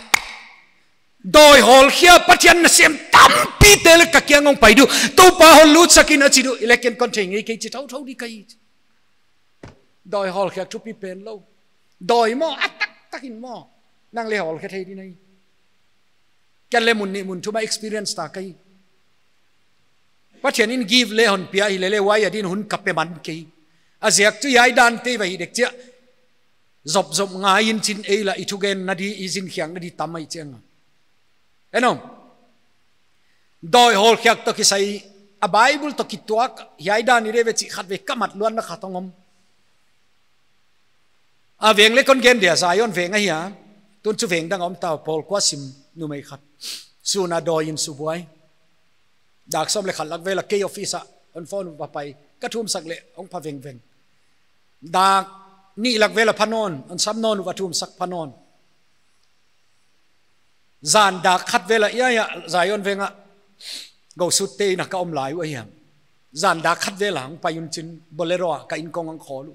doi hol khia pathian na sem tam pi te le ka kyang ong pai du to pa hol lut sakin a chi du ileken kon thei ngi ke chi thau thau di kai doi hol khia chu pi pen lo doi mo atak takin mo nang le hol kha thei di nai kan le mun ni mun thuma experience ta kai pathian in give le hon pia hi le wai adin hun kape man ke aziak tu yai dan te vai dek chia zop zop ngai in chin e la ithugen na di izin khiang na di tamai cheng enom doi hol khyak to ki sai a bible to ki tuak yai dan ni re ve chi khat ve kamat luan na khatongom a veng le kon gen dia zion veng a hi tun chu veng dang om ta pol kwa sim nu mai khat suna doi in subuai dak som le khat lak vela ke office on phone va pai ka thum sak le ong pha veng veng dak ni lak vela phanon on sam non va thum sak phanon zan dak khat vela ya zion venga go sut te na ka om lai wa hiam zan dak khat vela ang payun chin bolero ka in kong ang kholu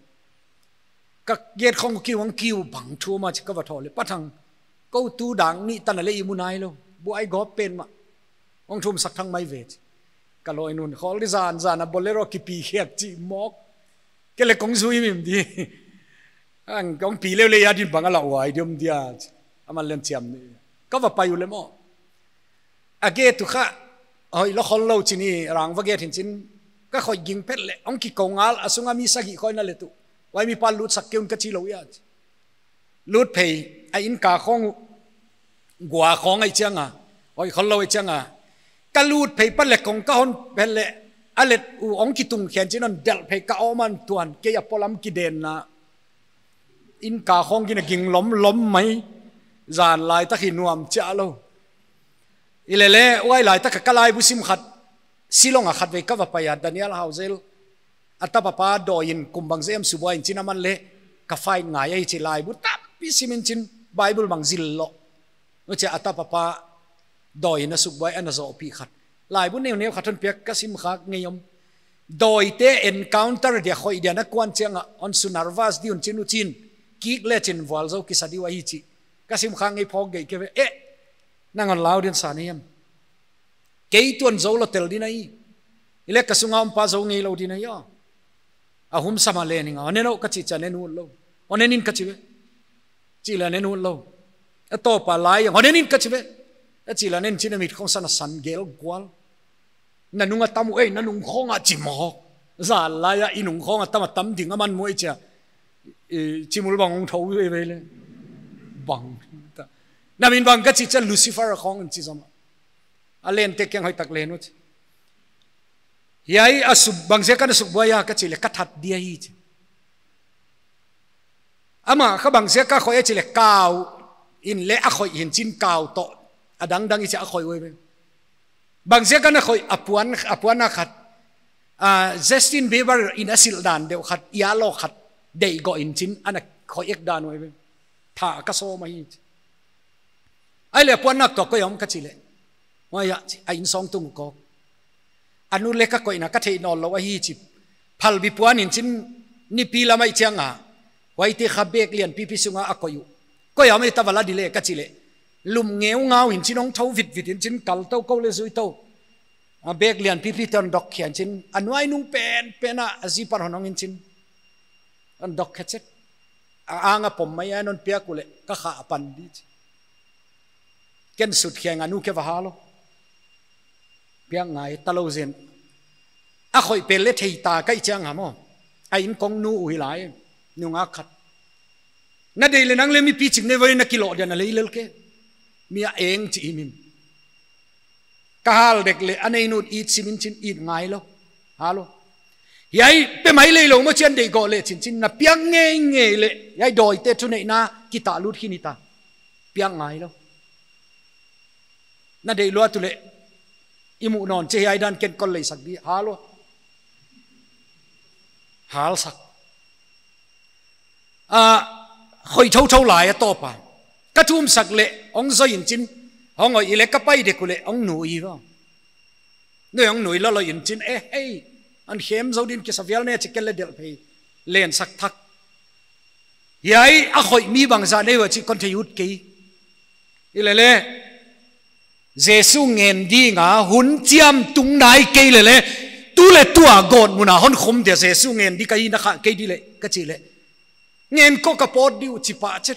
ka get khong ki wang kiu bang thu ma chi ka va thole pathang ko tu dang ni tan le imunai lo bu ai go pen ma ong thum sak thang mai ve ka loi nun khol di zan a bolero ki pi khiat chi mok ke le kong zui mim di ang kong pi le ya din bang ala wai diom dia amal len chiam ni ka va payu le mo age tu kha oi lo khol lo chini rang va ge thin chin ka khoi ging pet le ong ki kongal asunga mi sagi khoi na le tu wai mi pal lut sak keun ka chi lo ya lut phei a in ka khong gwa khong ai changa oi khol lo ai changa ka lut phei pa le kong ka hon bel le alet u ong ki tung khian chin on del phei ka oman tuan ke ya polam ki den na in ka khong ki na ging lom mai zan lai ta khi nuam cha lo ilele wai lai ta ka lai bu sim khat silong a khat ve ka va pa ya Daniel Hauzel ata papa do in kumbang zem suboin chinaman le ka fai ngai ai chi lai bu tap pi simin chin bible bang zil lo no che ata papa doi na subwai ana zo pi khat lai bu neu khaton pek ka sim khak ngeyom doi te encounter dia khoi dia na kwan changa on sunarvas di un chinu chin kik le chin wal zo ki sadi wa hi chi ka sim khang ngei phok ge ke e nangon laudin saniam ke tuan zo lo tel dinai ile ka sunga om pa zo ngei lo dinai yo ahum sama le ninga oneno ka chi cha nenu lo onenin ka chi chi la nenu lo to pa lai onenin ka chi chi la nen chin mit khong san san gel gwal nanunga tamu ei nanung khonga chi mo za la ya inung khonga tam ding aman moi cha chimul bang ong thau ve le bang ta namin bang ka chi cha Lucifer khong chi zama alen te kyang hoi tak le no yai asub bang se kan sub boya ka chi le ka that dia hi ama ka bang se ka khoi chi le kaw in le a khoi hin chin kaw to adang dang icha khoi we bang se kan khoi apuan na khat Justin Bieber in asil dan de khat ya lo khat dei go in chin ana khoi ek dan we tha ka so ma hi ai le puan nak to ko yom ka chi le wa ya ai in song tung ko anu le ka ko ina ka thei no lo wa hi chi phal bi puan in chin ni pi la mai changa wai ti khabek lian pi sunga akoyu ko yom ta wala dile ka chi le lum ngeu ngau hin chinong thau vit in chin kal to ko le zui to a bek lian pi ton dok khian chin anuai nung pena azi par honong in chin an dok khet anga pom mai anon pia kule ka kha pan di ken sut khiang anu ke wa halo pia ngai talo zen a khoi pe le thei ta kai chang ha mo a in kong nu ui lai nu nga khat na dei le nang le mi pi ching ne vai na kilo dia na le lel ke mi a eng chi mim kahal dek le anei nut eat simin chin eat ngai lo halo yai pe mai le lo mo chen dei go le chin chin na piang nge le yai doi te tu nei na kita lut hinita piang ngai lo na dei lo tu le imu non che yai dan ken kol le sak di halo hal sak khoi thâu lại to pa ka thum sak le ong zo in chin ong oi le ka pai de ku le ong nui ro noi ong nui lo in chin hey an khem zo din ki savial ne chikel le del phei len sak thak yai a khoi mi bang za ne wa chi kon theyut ki ile le jesu ngen di nga hun chiam tung nai ke le tu le tua god muna hon khom de jesu ngen di kai na kha ke di le ka chi le ngen ko ka pot di chi pa che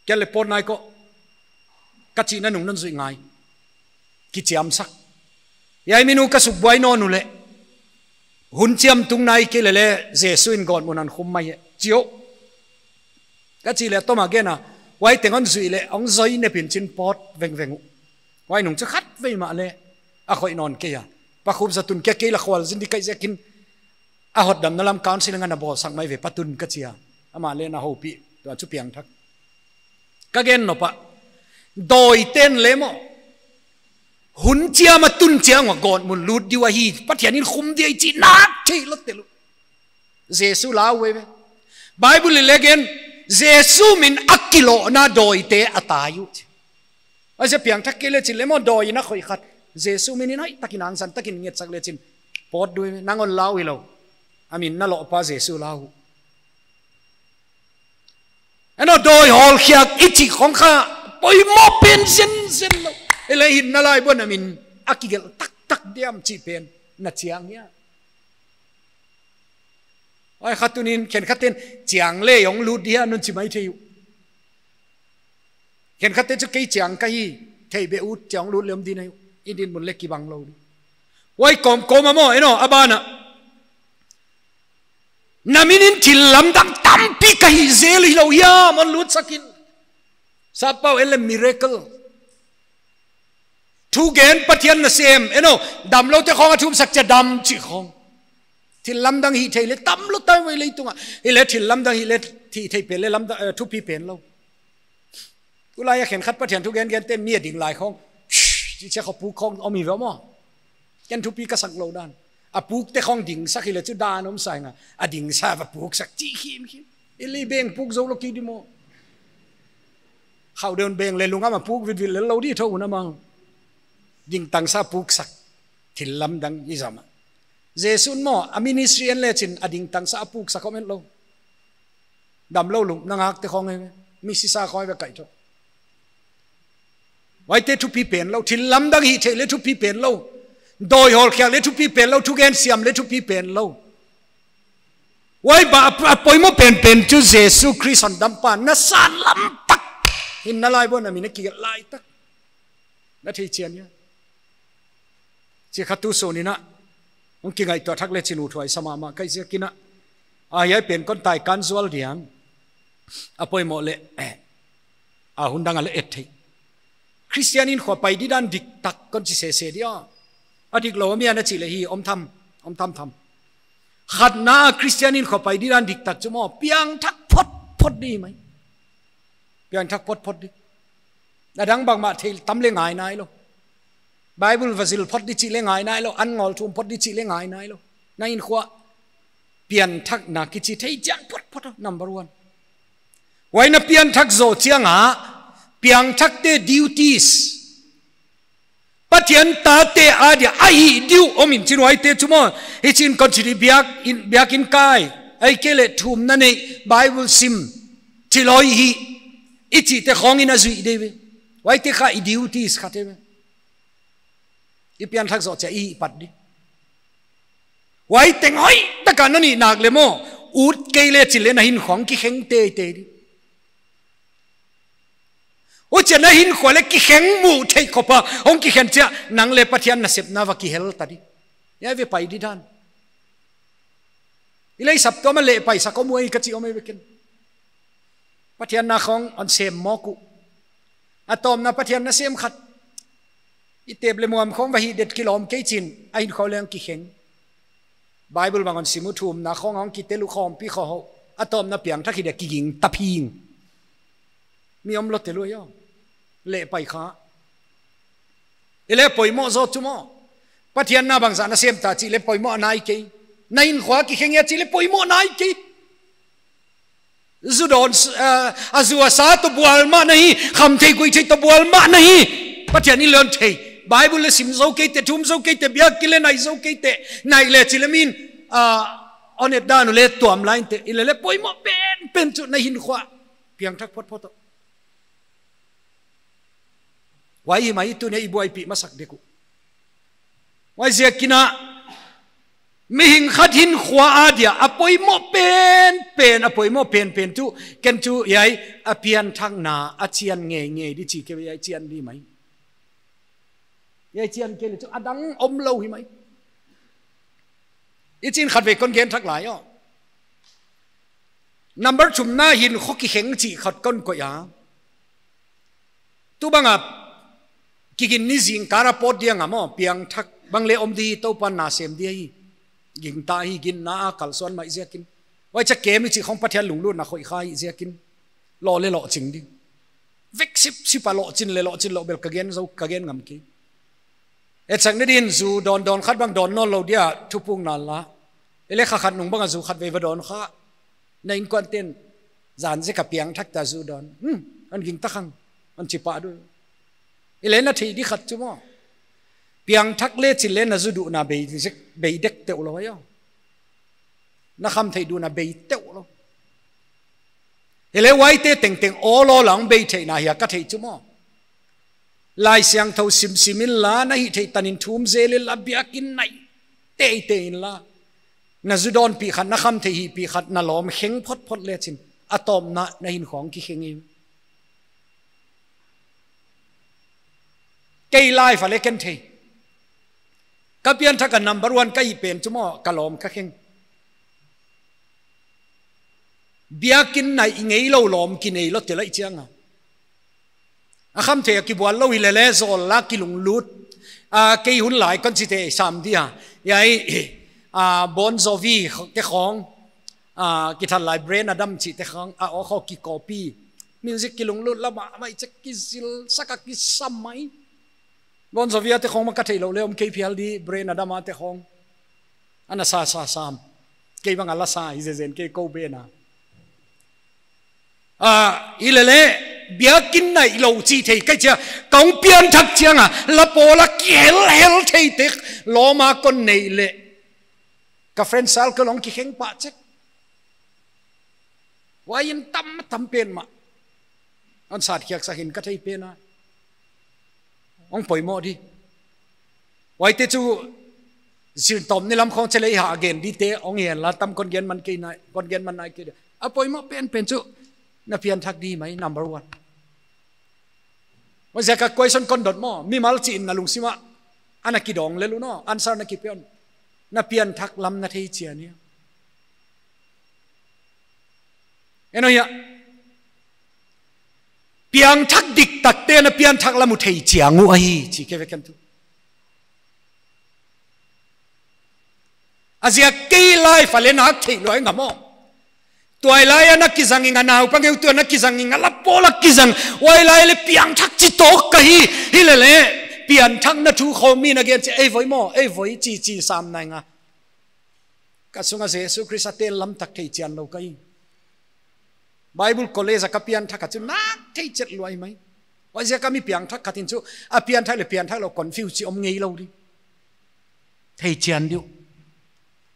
ke le pot nai ko ka chi na nung nan zui ngai ki chiam sak yai minu ka suk boy no nu le hun chiam tung nai ke le jesu in god munan khum mai chiu ka chi le to ma ge na wai tengon zui le ong zoi ne pin chin pot veng veng wai nung cha khat ve ma le a khoi non ke ya pa khum za tun ke la khwal zin di kai zekin a hot dam nalam council nga na bo sang mai ve patun ka chia ama le na ho pi to chu piang thak ka gen no pa doi ten le mo hun chia ma tun chia ngwa gon mun lut diwa hi pathian in khum di chi na thi lot te lu jesu la we bible le gen jesu min akilo na doi te atayu ase piang thak ke le chi le mo doi na khoi khat jesu min in hai takin ang san takin nget sak le chin pot doi nangon lawi lo amin na lo pa jesu lau ano doi hol khiak ichi khong kha poi mo pen sen lo ele hin na lai bon amin akigel tak diam chi pen na chiang ya ai khatunin ken khaten chiang le yong lu dia nun chi mai theu ken khaten chu kei chiang kai thei be ut chiang lu lem di nai idin mun le ki bang lo wai kom mo eno abana naminin thilam dam tampi kai zel lo ya mon lut sakin sapau ele miracle thu gen pathian na sem eno dam lo te khong athum sak cha dam chi khong thilam dang hi thei le tam lo tai wei le tunga ile thilam dang hi le thi thei pe le lam da thu pi pen lo ulai ya khen khat pathian thu gen te mia ding lai khong chi che kho pu khong omi wa mo ken thu pi ka sak lo dan a puk te khong ding sak ile chu dan om sai nga a ding sa va puk sak chi khim ile beng puk zo lo ki di mo khau den beng le lunga ma puk vit le lo di tho na mang ding tang sa puk sak thilam dang i zama jesun mo a ministry en le chin ading tang sa puk sak komen lo dam lo lum nangak te khong mi si sa khoi ve kai tho wai te thu pi pen lo thilam dang hi the le thu pi pen lo doi hol kya le thu pi pen lo thu gen siam le thu pi pen lo wai ba poi mo pen chu jesu christ on dam pa na san lam tak hin na lai bon ami na ki lai tak na thei chian ya chi khatu so ni na ong ki ngai to thak le chinu thoi sama ma kai se kina a yai pen kon tai kan zual diang apoi mo le a hundang ale et thei christianin kho pai di dan dik tak kon chi se dia adik lo mi ana chi le hi om tham khat na christianin kho pai di dan dik tak chumo piang thak phot di mai piang thak phot di na dang bang ma thei tam le ngai nai lo bible vazil phot di chi le ngai nai lo an ngol thum phot di chi le ngai nai lo na in khwa pian thak na ki chi thei jang phot number 1 wai na pian thak zo chiang a piang thak te duties pathian ta te a dia ai diu omin chin wai te chumo he chin kon chi biak in kai ai kele thum na nei bible sim chiloi hi ichi te khong in azui dewe wai te kha duties khatewe i pian thak zo cha i pat di wai teng hoi ta kan ni nak le mo ut kele chile na hin khong ki kheng te di o chena hin khole ki kheng mu thei khopa ong ki khen cha nang le pathian na sep na wa ki hel ta di ya ve pai di dan ilai sap to ma le pai sa ko mu ai ka chi o me beken pathian na khong on sem mo ku atom na pathian na sem khat itep le muam khom va hi det kilom ke chin ain kholeng ki kheng Bible bangon simuthum na khong ong ki telu khom pi kho atom na piang thaki de ki ging taping mi om lo telu yo le pai kha ele poimo zo chumo pathian na bangza na sem ta chi le poimo nai ke nain khwa ki kheng ya chi le poimo nai ke Zudon azua sa to bual ma nahi kham thei kui thei to bual ma nahi pathian ni lon thei Bible le sim zo ke te thum zo ke te bia kile nai zo ke te nai le chilamin onet danu le tuam line te ile le poimo pen chu na hin khwa piang thak phot phot wai mai tu ne ibuai pi masak deku wai zia kina mi hing khat hin khwa adia apoi mo pen apoi mo pen tu ken tu yai apian thang na achian nge di chi ke yai chian di mai yai chian ke le chu adang om lo hi mai ichin khat ve kon gen thak lai yo number chum na hin khoki heng chi khat kon ko ya tu banga kigin ni jing kara pot dia ngamo piang thak bangle om di to pan na sem dia hi ging ta hi gin na kal son mai zekin wai cha kem chi khong pathian lung lu na khoi khai zekin lo le lo ching di vek sip sipa lo chin le lo chin lo bel kagen zo kagen ngam ki e chang ne din zu don khat bang don no lo dia thupung na la ele kha khat nung bang zu khat ve va don kha na in kon ten zan je ka piang thak ta zu don an ging ta khang an chi pa du ele na thi di khat chu mo piang thak le chi le na zu du na be dek te lo yo na kham thei du na be te lo ele wai te teng o lo lang be thei na ya ka thei chu mo lai siang tho simin la na hi thei tanin thum zele la biakin nai te in la na zu don pi khat na kham thei hi pi khat na lom kheng phot le chin atom na hin khong ki kheng im kei lai fa le ken thei kapian thaka number 1 kai pen chumo kalom ka kheng biakin nai ngei lo lom ki nei lo te lai chianga akham the ki bwal lo ile le zol la ki lung lut kei hun lai kon chi te sam dia yai Bon Jovi te khong ki than lai brain adam chi te khong o kho ki copy music ki lung lut la ma mai chek ki sil saka ki samai Bon Jovi te khong ma ka thei lo le om KPL di brain adama te khong ana sa sam ke bang ala sa izen ke ko be na ilele biakin nai lo chi thei ka cha kong pian thak chianga la pola kel hel thei te lo ma kon nei le ka friend sal ko long ki kheng pa chek wayin tam pen ma an sat khiak sa hin ka thei pe na ông bồi mò đi, vậy thì chú xin tóm ni làm không chơi lấy hạ gen đi té ông hiền là tâm con gen man kia này kia được, bồi mò pen chú, na pian thắc đi mấy number 1, bây giờ các question con đột mò, mi mal chín na lung sima, anh kia dong lên luôn nó, answer na kia pian, na pian thắc làm na thấy chia nia, em nói piang thak dik tak te na pian thak la mu thei chiangu ai chi ke vekan tu azia ke lai fa le na thei loi ngamo toy lai na ki zangi nga nau pangeu tu na ki zangi nga la pola ki zang wai lai le piang thak chi to ka hi le pian thak na thu khomi na gen ei voi mo ei voi chi sam nai nga ka sunga jesu christ te lam tak thei chian lo kai Bible college kapian thak chu na thei chet loi mai wai ja kami piang thak khatin chu a pian thak le pian thak lo confuse chi om ngei lo di thei chian diu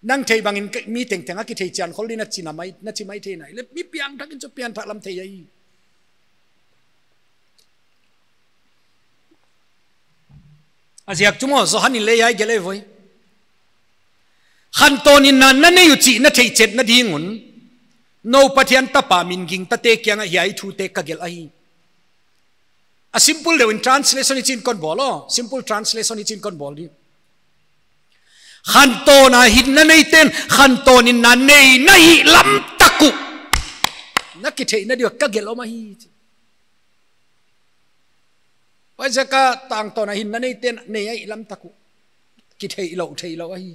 nang thei bangin mi teng ki thei chian khol na chi mai thei nai le mi piang thak chu pian thak lam thei ai aziak chumo zo hanin le yai gele voi khan tonin na ne yu chi na thei chet na dingun no pathian tapa min ging ta te kyang hiai thu te ka gel ai a simple le in translation in kon bolo simple translation in kon bol di khan to na hin na nei ten khan to nin na nei nai lam taku na ki thei na dio ka gel o ma hi bây giờ cả tang to na hin na nei ten nei ai lam taku ki thei lo ai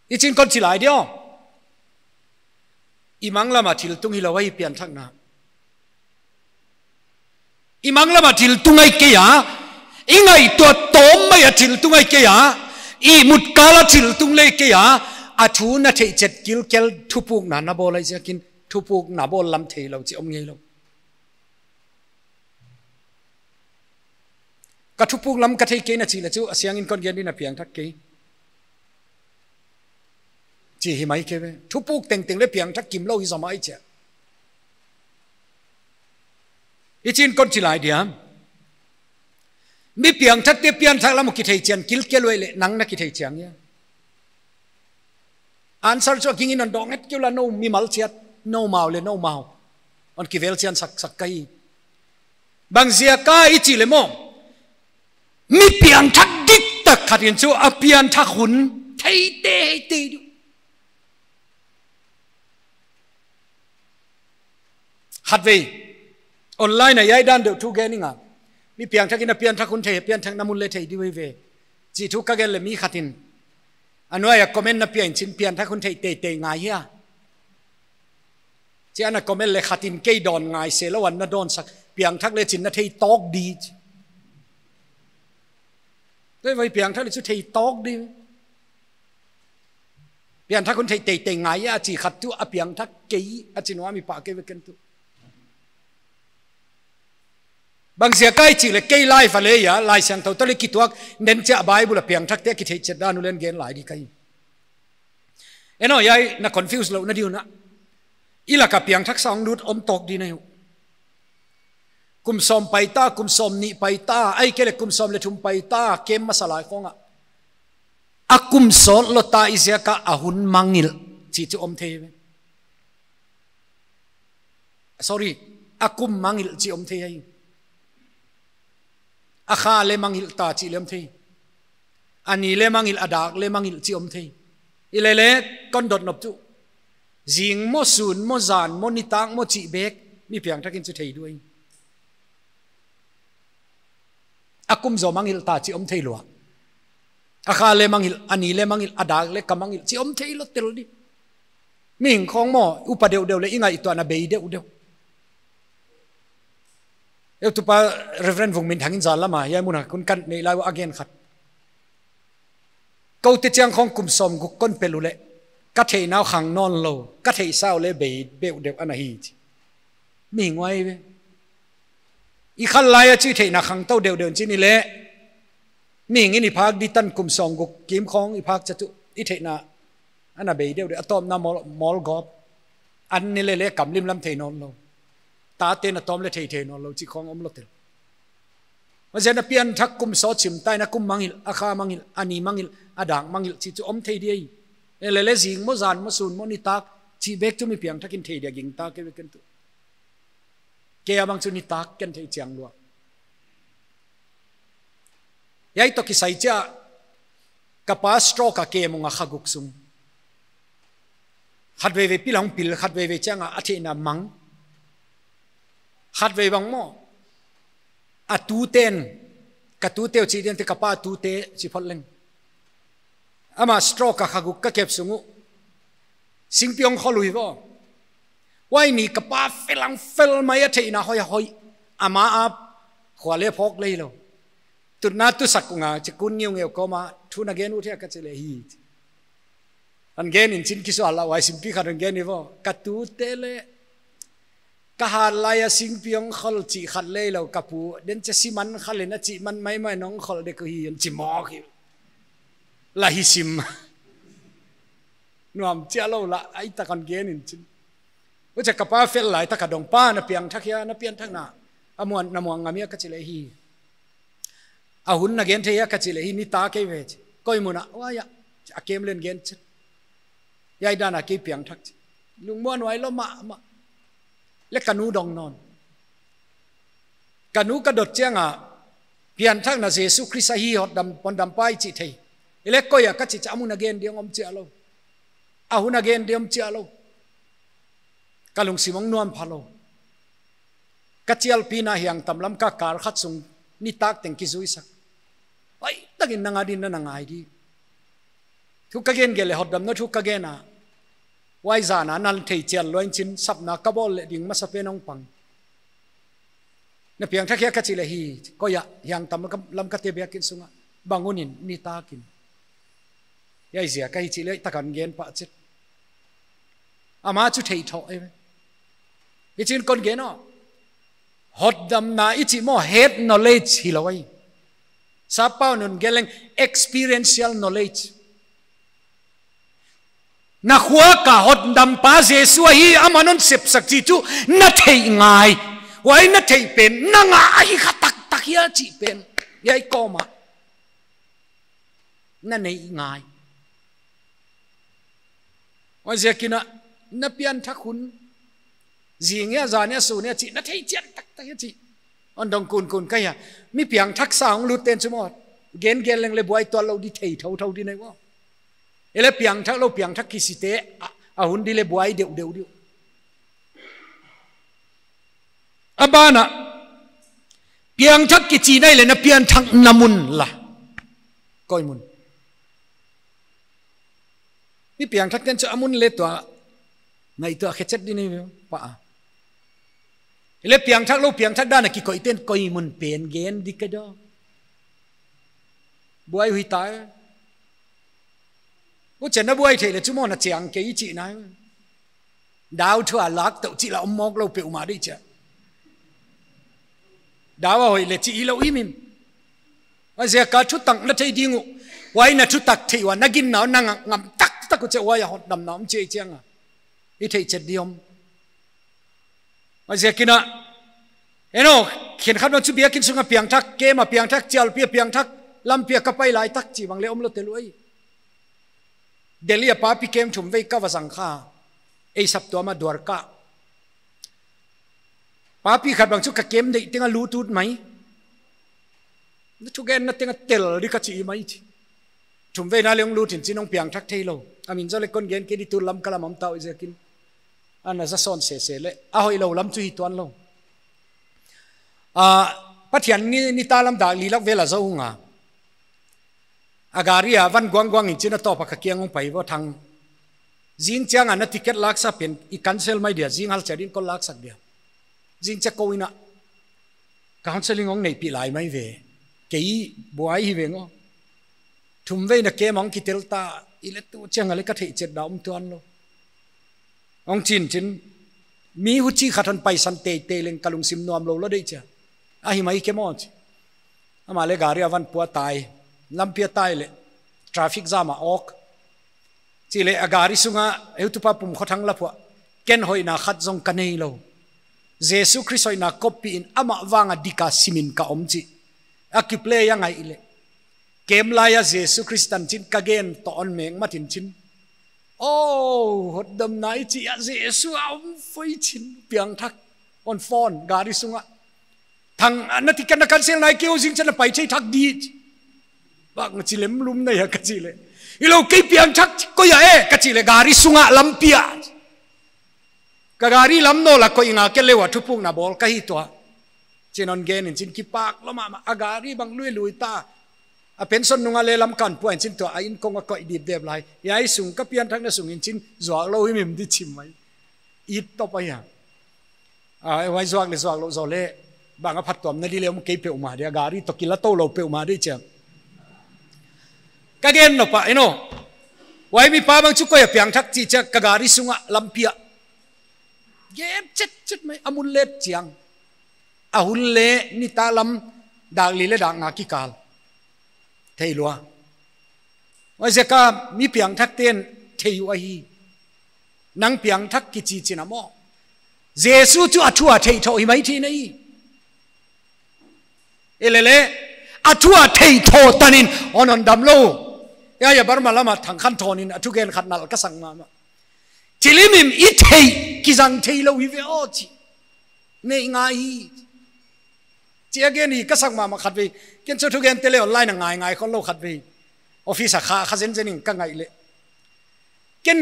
i chin kon chi lai dio i mang lama thil tung hi lo ai pian thak na i mang lama thil tung ai ke ya i ngai to tom mai thil tung ai ke ya i mut kala thil tung le ke ya a thu na thei chet kil kel thupuk na bol ai jakin thupuk na bol lam thei lo chi om ngei lo ka thupuk lam ka thei ke na chi la chu asyang in kon gen ni na piang thak ke chi hi mai ke ve thupuk teng teng le piang thak kim lo hi zama ai cha i chin kon chi lai diam mi piang thak te pian thak lam ki thei chen kil ke loi le nang na ki thei chang ya answer cho king in on dong et kula no mi mal chiat no mau le no mau on ki vel chian sak kai bang zia ka i chi le mo mi piang thak dik tak khatin chu a pian thak hun thei te hat ve online na yai dan de thu ge ni nga mi piang thak in a pian thak hun thei pian thak namun le thei di ve chi thu ka gen le mi khatin anoi a comment na pian chin pian thak hun thei te ngai ya chi ana comment le khatin ke don ngai se lo wan na don sak piang thak le chin na thei tok di tôi vậy piang thak le chu thei tok di pian thak hun thei te ngai ya chi khat tu a piang thak ke a chin wa mi pa ke ve ken tu bang sia kai chi le ke lai fa le ya lai sang to to le ki tuak nen cha bible piang thak te ki thei chet dan len gen lai di kai eno yai na confuse lo na diu na ila ka piang thak sang lut om tok di na yu kum som pai ta kum som ni pai ta ai ke le kum som le thum pai ta kem masala khonga akum son lo ta izia ka ahun mangil chi chu om the sorry akum mangil chi om the ai akha le mangil ta chi lem the ani le mangil adak le mangil chi om the ilele kon dot nop chu jing mo sun mo zan mo ni tang mo chi bek mi piang thakin chu thei duai akum zo mangil ta chi om thei lo akha le mangil ani le mangil adak le kamangil chi om thei lo tel di ming khong mo upa deu le ingai to na bei deu eu tu pa reverend vung min thangin zal lama ya mun kun kan nei lai again khat câu te chang khong kum som gu kon pelule ka thei naw khang non lo ka thei sao le be deu ana hi mi ngoi ve i khal lai chi thei na khang to deu chi ni le mi ngi ni phak di tan kum som gu kim khong i phak cha tu i thei na ana be deu atom na mol gop an ni le kam lim lam thei non lo ta tên là tóm le thei non lo chi khong om lo tel ma zen na pian thak kum so chim tai na kum mangil akha mangil ani mangil adang mangil chi chu om thei di le jing mo zan mo sun mo ni tak chi bek chu mi piang thakin thei dia ging ta ke ken tu ke abang chu ni tak ken thei chang lo yai to ki sai cha kapa stroke ka ke munga khaguk sum khat ve pilang pil khat ve changa athi na mang khat ve bang mo a tu ten ka tu teo chi den te kapa tu te chi phol leng ama stroke ka khaguk ka kep sungu singpiong kholui bo wai ni kapa felang fel mai a theina hoi ama ap khwale phok lei lo tu na tu sakunga chi kun ngeu ko ma thu na gen u the ka chele hi an gen in chin ki so ala wai simpi kha ren gen ni bo ka tu te le ka ha laya sing piong khol chi khat le lo kapu den che siman khale na chi man mai nong khol de ko hi chi mo ki la hi sim nuam chia lo la ai ta kan gen in chin wo cha kapa fel lai ta ka dong pa na piang thak ya na pian thak na amuan na muang ngamia ka chile hi a hun na gen the ya ka chile hi ni ta ke ve koi muna wa ya a kem len gen ch yai dana ke piang thak lung mon wai lo ma le kanu dong non kanu ka dot changa pian thak na jesu christ hi hot dam pon dam pai chi thei ile koya ka chi chamun again diong om chi alo a hun again diom chi alo kalung simong nuam phalo ka chial pina hiang tamlam ka kar khat sung ni tak teng ki zui sak ai takin nanga din na nangai di thu ka gen gele hodam na thu ka gena wai zana nal thei chel loin chin sapna kabol le ding ma sape nong pang na piang thakya ka chile hi ko ya yang tam lam ka te bia kin sunga bangunin ni takin yai zia kai chile takan gen pa chit ama chu thei tho ai i chin kon gen no hodam na ichi mo head knowledge hi loi sa pau nun geleng experiential knowledge na khua ka hodam pa jesu hi amanon sep sak chi chu na thei ngai wai na thei pen na nga ai kha tak tak ya chi pen yai ko ma na nei ngai oi zekina na pian thakun zingya zania su ne chi na thei chen tak tak ya chi on dong kun kun ka ya mi piang thak saung lu ten chumo gen gen leng le boy to lo di thei thau thau di nei wo ele piang thak kisite a hun di le boy deu abana piang thak ki chi nai le na pian thak namun la koi mun mi piang thak ten chu amun le to ngai to khechet di nei pa ele piang thak da na ki koi ten koi mun pen gen di ka do boy hui ta u chen na boy thei le chu mo na chiang ke chi na dau thua lak to chi la mok lo pe ma di cha dau hoi le chi lo imim wa zia ka thu tang na thei dingu wai na thu tak thei wa na gin na na ngam tak tak ku che wa ya hot dam nam che chiang a i thei chet diom wa zia kina eno khen khat no chu bia kin sunga piang thak ke ma piang thak chal pia piang thak lam pia ka pai lai tak chi wang le om lo te luai Delhi pa pi kem thum vei ka wasang kha ei sap to ma dwarka pa pi khat bang chu ka kem dei tenga lu tut mai na chu gen na tenga tel ri ka chi mai chi thum vei na leong lu tin chinong piang thak thei lo amin zo le kon gen ke di tu lam kala mam tau zekin ana za son se le a hoi lo lam chu hi tuan lo pathian ni ta lam da li lak vela zo nga agaria van gwang in china to pa ka kiang pai bo thang jing chang an ticket lak sa pen I cancel mai dia jing hal charin ko lak sak dia jing cha ko ina counseling ong nei pi lai mai ve kei buai hi ve ngo thum ve na ke mong ki tel ta ile tu chang ale ka thei chet da tuan lo ong chin mi hu chi khatan pai san te leng kalung sim nom lo dei cha a hi mai ke mo chi ama le garia van pu tai lampia tai le traffic jam a ok chile agari sunga eutupa pum khothang la phwa ken hoina khat jong kanei lo jesu christ hoina copy in ama wanga dika simin ka omchi akiple ya ngai ile kemla ya jesu christan chin kagen to on meng matin chin oh hodam nai chi ya jesu om foi chin piang thak on phone gari sunga thang anati kan cancel nai keu jing chen pai chei thak di bang chilem lum nei ha kachile ilo ke piang thak ko ya e kachile gari sunga lampia ka gari lam no la ko inga ke lewa thupung na bol ka hi to chinon gen in chin ki pak lo ma agari bang lui ta a pension nunga le lam kan point chin to a in kong ko di deb lai yai sung ka pian thak na sung in chin zwa lo hi mim di chim mai it to pa ya a wai zwa lo zo le bang a phat tom na di le ke pe ma dia gari to kila to lo pe ma di cha kagen no pa eno wai mi pa bang chu ko ya piang thak chi cha kagari sunga lampia gem chet mai amul let chiang ahul le ni ta lam dang li le dang nga ki kal thei lua wai zeka mi piang thak ten thei wa hi nang piang thak ki chi china mo jesu chu athua thei tho hi mai thi nei elele athua thei tho tanin onon dam lo ya bar malama thang khan thonin athu gen khat nal ka sang ma chilimim I thei ki jang thei lo hi ve o chi nei ngai chi again hi ka sang ma khat ve ken chu thu gen tele online ngai khon lo khat ve office kha zen zening ka ngai le ken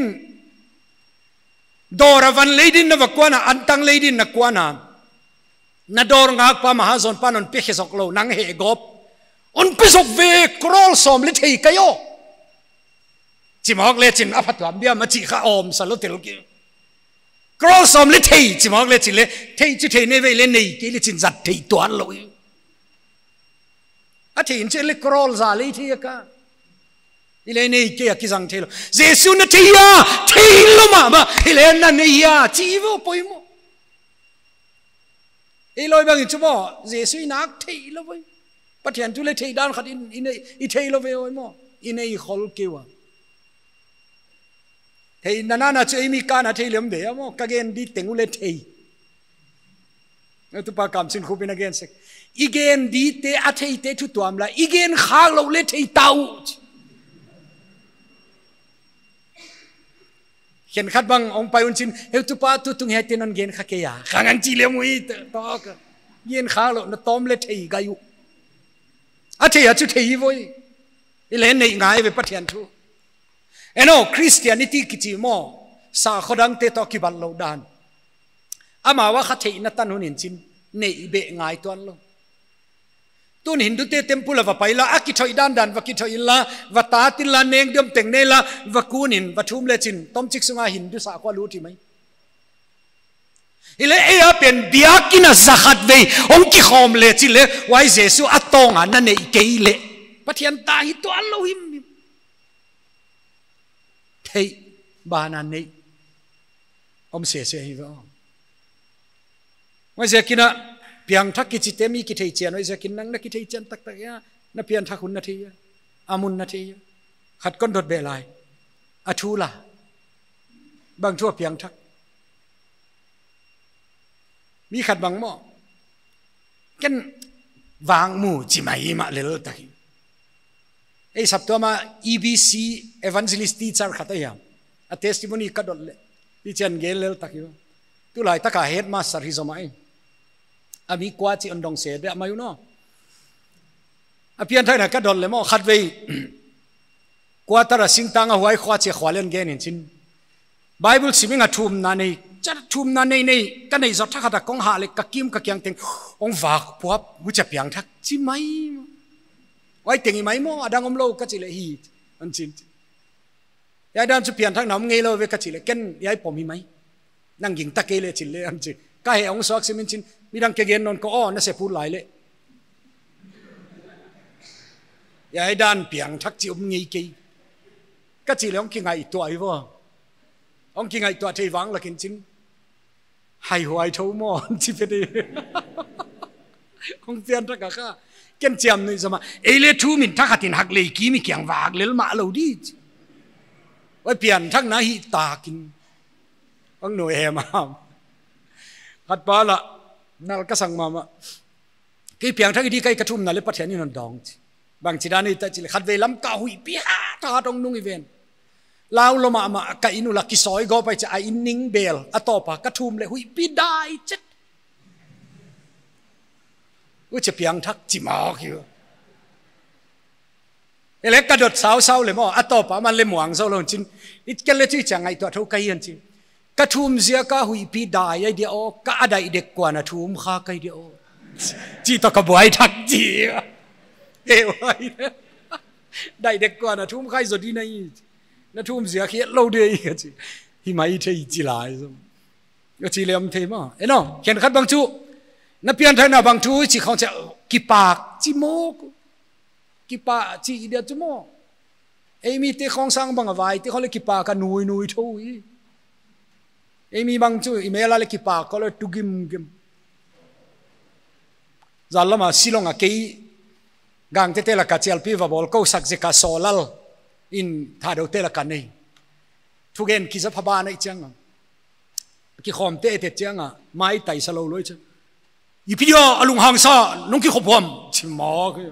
dora van leidin na wakwana antang leidin na kwana na dor ngak pa mahazon panon pe khesok lo nang he gop on pesok ve krol som le thei kayo chimok le chin aphatwam bia ma chi kha om salotel ki krol som le thei chimok le chin le thei chi thei ne ve le nei ki le chin zat thei tuan lo a thei in che le krol za le thei ka ile nei ke ki jang thei lo jesu na thei ya thei lo ma ile na nei ya chi vo poimo lôi bằng chú bỏ dễ suy nát thị lo vậy bắt hiện chú lấy thị đan khát in thị lo về ôi mò in ấy khol kêu à thị nana chú em cá na thị liếm để mò cái gen đi tiếng u lấy thị tôi bảo cảm xin khúc bên again sek igen đi te à thị te chú tuam lại igen khang lo lấy thị tàu hiện khát bằng ông pai un chin heu tu pa tu tung he tin on gen khake ya khangan chi le mui to ka gen kha lo na tom le thei ga yu a thei a chu thei voi ile nei ngai ve pathian thu eno christianity ki chi mo sa khodang te to ki ban lo dan ama wa kha thei na tan hunin chin nei be ngai ton lo tun hindu te temple va paila aki thoi dan va ki thoi la va ta tin la neng dom teng ne la va kunin va thum le chin tom chik sunga hindu sa kwa lu ti mai ile e a pen biakina zakhat ve ong ki khom le chi le wai jesu atong an ne ke le pathian ta hi to an lo him thei ba na nei om se hi va wai je kina piang thak ki chitemi ki thei chian oi zakin nang na ki thei chan tak ya na pian thak hun na thei amun na thei khat kon dot be lai athula bang thua piang thak mi khat bang mo ken wang mu chi mai ma lel tak ei sap to ma EBC evangelist teacher khataya a testimony ka dot le ti chan gel lel tak yo tu lai taka headmaster hi zomai ami kwa chi ondong se de amayu no apian thai na ka dol le mo khat vei kwa tara singtanga huai khwa che khwalen gen in chin bible siminga thum na nei chat thum na nei nei ka nei zot thakha ta kong ha le ka kim ka kyang teng ong wak puap bu cha piang thak chi mai wai tengi mai mo adang om lo ka chi le hi an chin ya dan chu pian thak nam ngei lo ve ka chi le ken yai pom hi mai nang ging ta ke le chin le an chi ka he ong sok simin chin mi dang ke gen non ko o na se pu lai le ya ai dan piang thak chi ngei ke ka chi le ong ki ngai to ai wo ong ki ngai to thei wang la kin chin hai huai tho mo chi pe de ong pian thak ka ken chiam ni zama e le thu min thak hatin hak le ki mi kyang wak lel ma lo di wai pian thak na hi ta kin ong no he ma hat pa la nal ka sang mama ki piang thak di kai ka thum na le pathian ni non dong bang chidani ta chile khat ve lam ka hui pia ta dong nung event lao lo ma ka inu la ki soi go pai cha ai ning bel atopa ka thum le hui pi dai chet u che piang thak chi ma ki ele ka dot sao le mo atopa man le muang so lo chin it kel le chi changai to tho kai an chi ka thum zia ka hui pi dai ai dia o ka adai dek kwa na thum kha kai dia o chi to ka buai thak chi e wai dai dek kwa na thum khai zo di nai na thum zia khi lo de ka chi hi mai thei chi lai so yo chi le am thei ma e no khen khat bang chu na pian thai na bang thu chi khong cha ki pak chi mo ki pa chi dia chu mo e mi te khong sang bang vai te khole ki pa ka nui thui emi bang chu email ale ki pa ko le tugim gim zalama silonga ke gang te la ka chel pi va bol ko sak je ka solal in thado te la ka nei thugen ki za phaba nei chang ki khom te chang mai tai sa lo loi cha i pi yo alung hang sa nong ki khopom chi mo ke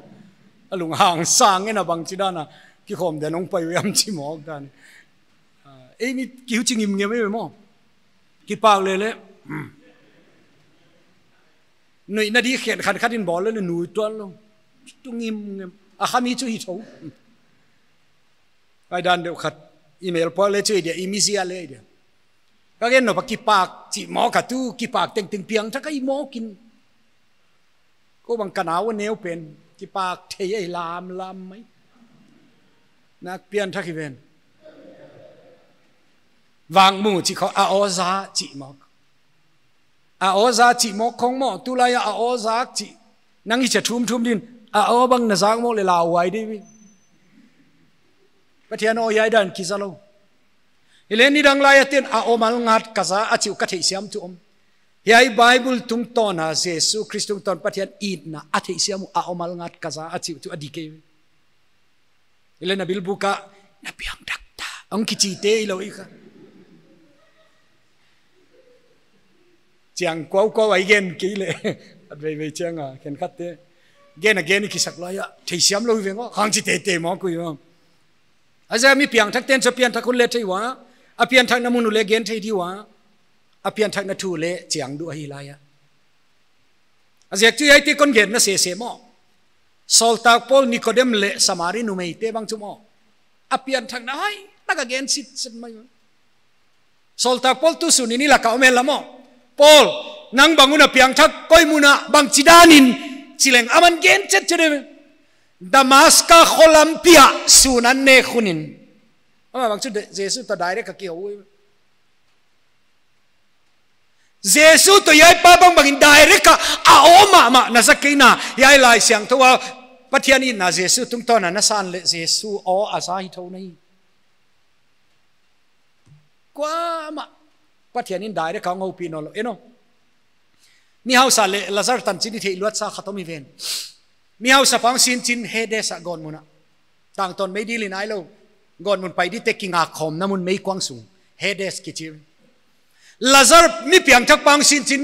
alung hang sa nge na bang chi dana ki khom de nong pai yam chi mo dan emi ki hu ching im nge me mo ki pak le le nui na di khen khan khatin bol le nui ton lo tu ngim a khami chu hi tho ai dan de khat email po le chui dia imisia le dia ka gen no pa ki pak chi mo ka tu ki pak teng piang tha kai mo kin ก็บังกันเอาเนียวเป็นที่ปากเทยลามไหมนักเปลี่ยนทักเวนวางมือที่เขาอาโอซาจิมอกอาโอซาจิมอกของหมอตุลายอาโอซาจินั่งอีจะทุ่มดินอาโอบังน่ะซากมอกเลยลาวไว้ดิวิปะเทียนโอยายดันกิซาโลเฮเลนี่ดังลายเตียนอาโอมัลงัดกะซาอาจิวกะเทเสียมตุอมยายไบเบิลตุงตอนนะเยซูคริสต์ตุงตอนปะเทียนอีดนะอาเทเสียมอาโอมัลงัดกะซาอาจิวตุอดีเกเฮเลนะบิลบุกะนะเปียงดักตาองกิจิเตอีโลอีกะจังกวไอเกนกี่เลยอัดไปจังอ่ะเข็นขัดเตเกนนี่คิดสักลายอ่ะที่เสียมเราเองก็ขังจิเตมองกุยว่าอาจจะมีเพียงทักเต้นจะเพียงทักคนเล่ที่ว่าอเพียงทักน้ำมันอุเลเกนที่ดีว่าอเพียงทักน้ำทูเล่เจียงดูอะไรลายอ่ะอาจจะที่ไอ้ที่คนเกนน่ะเสียมอสอลตากพอลนิโคเดมเล่สมารินุเมย์เตบังจุมออเพียงทักน้าให้นักเกนสิทธิ์ไม่สอลตากพอลตุสุนีนี่ละเขาเมลละมอPaul nang banguna piang thak koi muna bang chidanin chileng aman gen chet chede Damascus Olympia sunan ne khunin ama bang chu Jesus to direct ka ki hoi Jesus to yai pa bang bang direct ka a oma ma na sakina yai lai siang thowa pathiani na Jesus tung to na san le Jesus o asa hi tho nei kwa ma pathianin direct ka ngau pi no lo eno mi hausa le lazar tan chini thei luat sa khatomi ven mi hausa pang sin chin hede sa gon muna tang ton mei dilin ai lo gon mun pai di tekinga khom na mun mei kwang sung hedes kichir lazar mi piang thak pang sin chin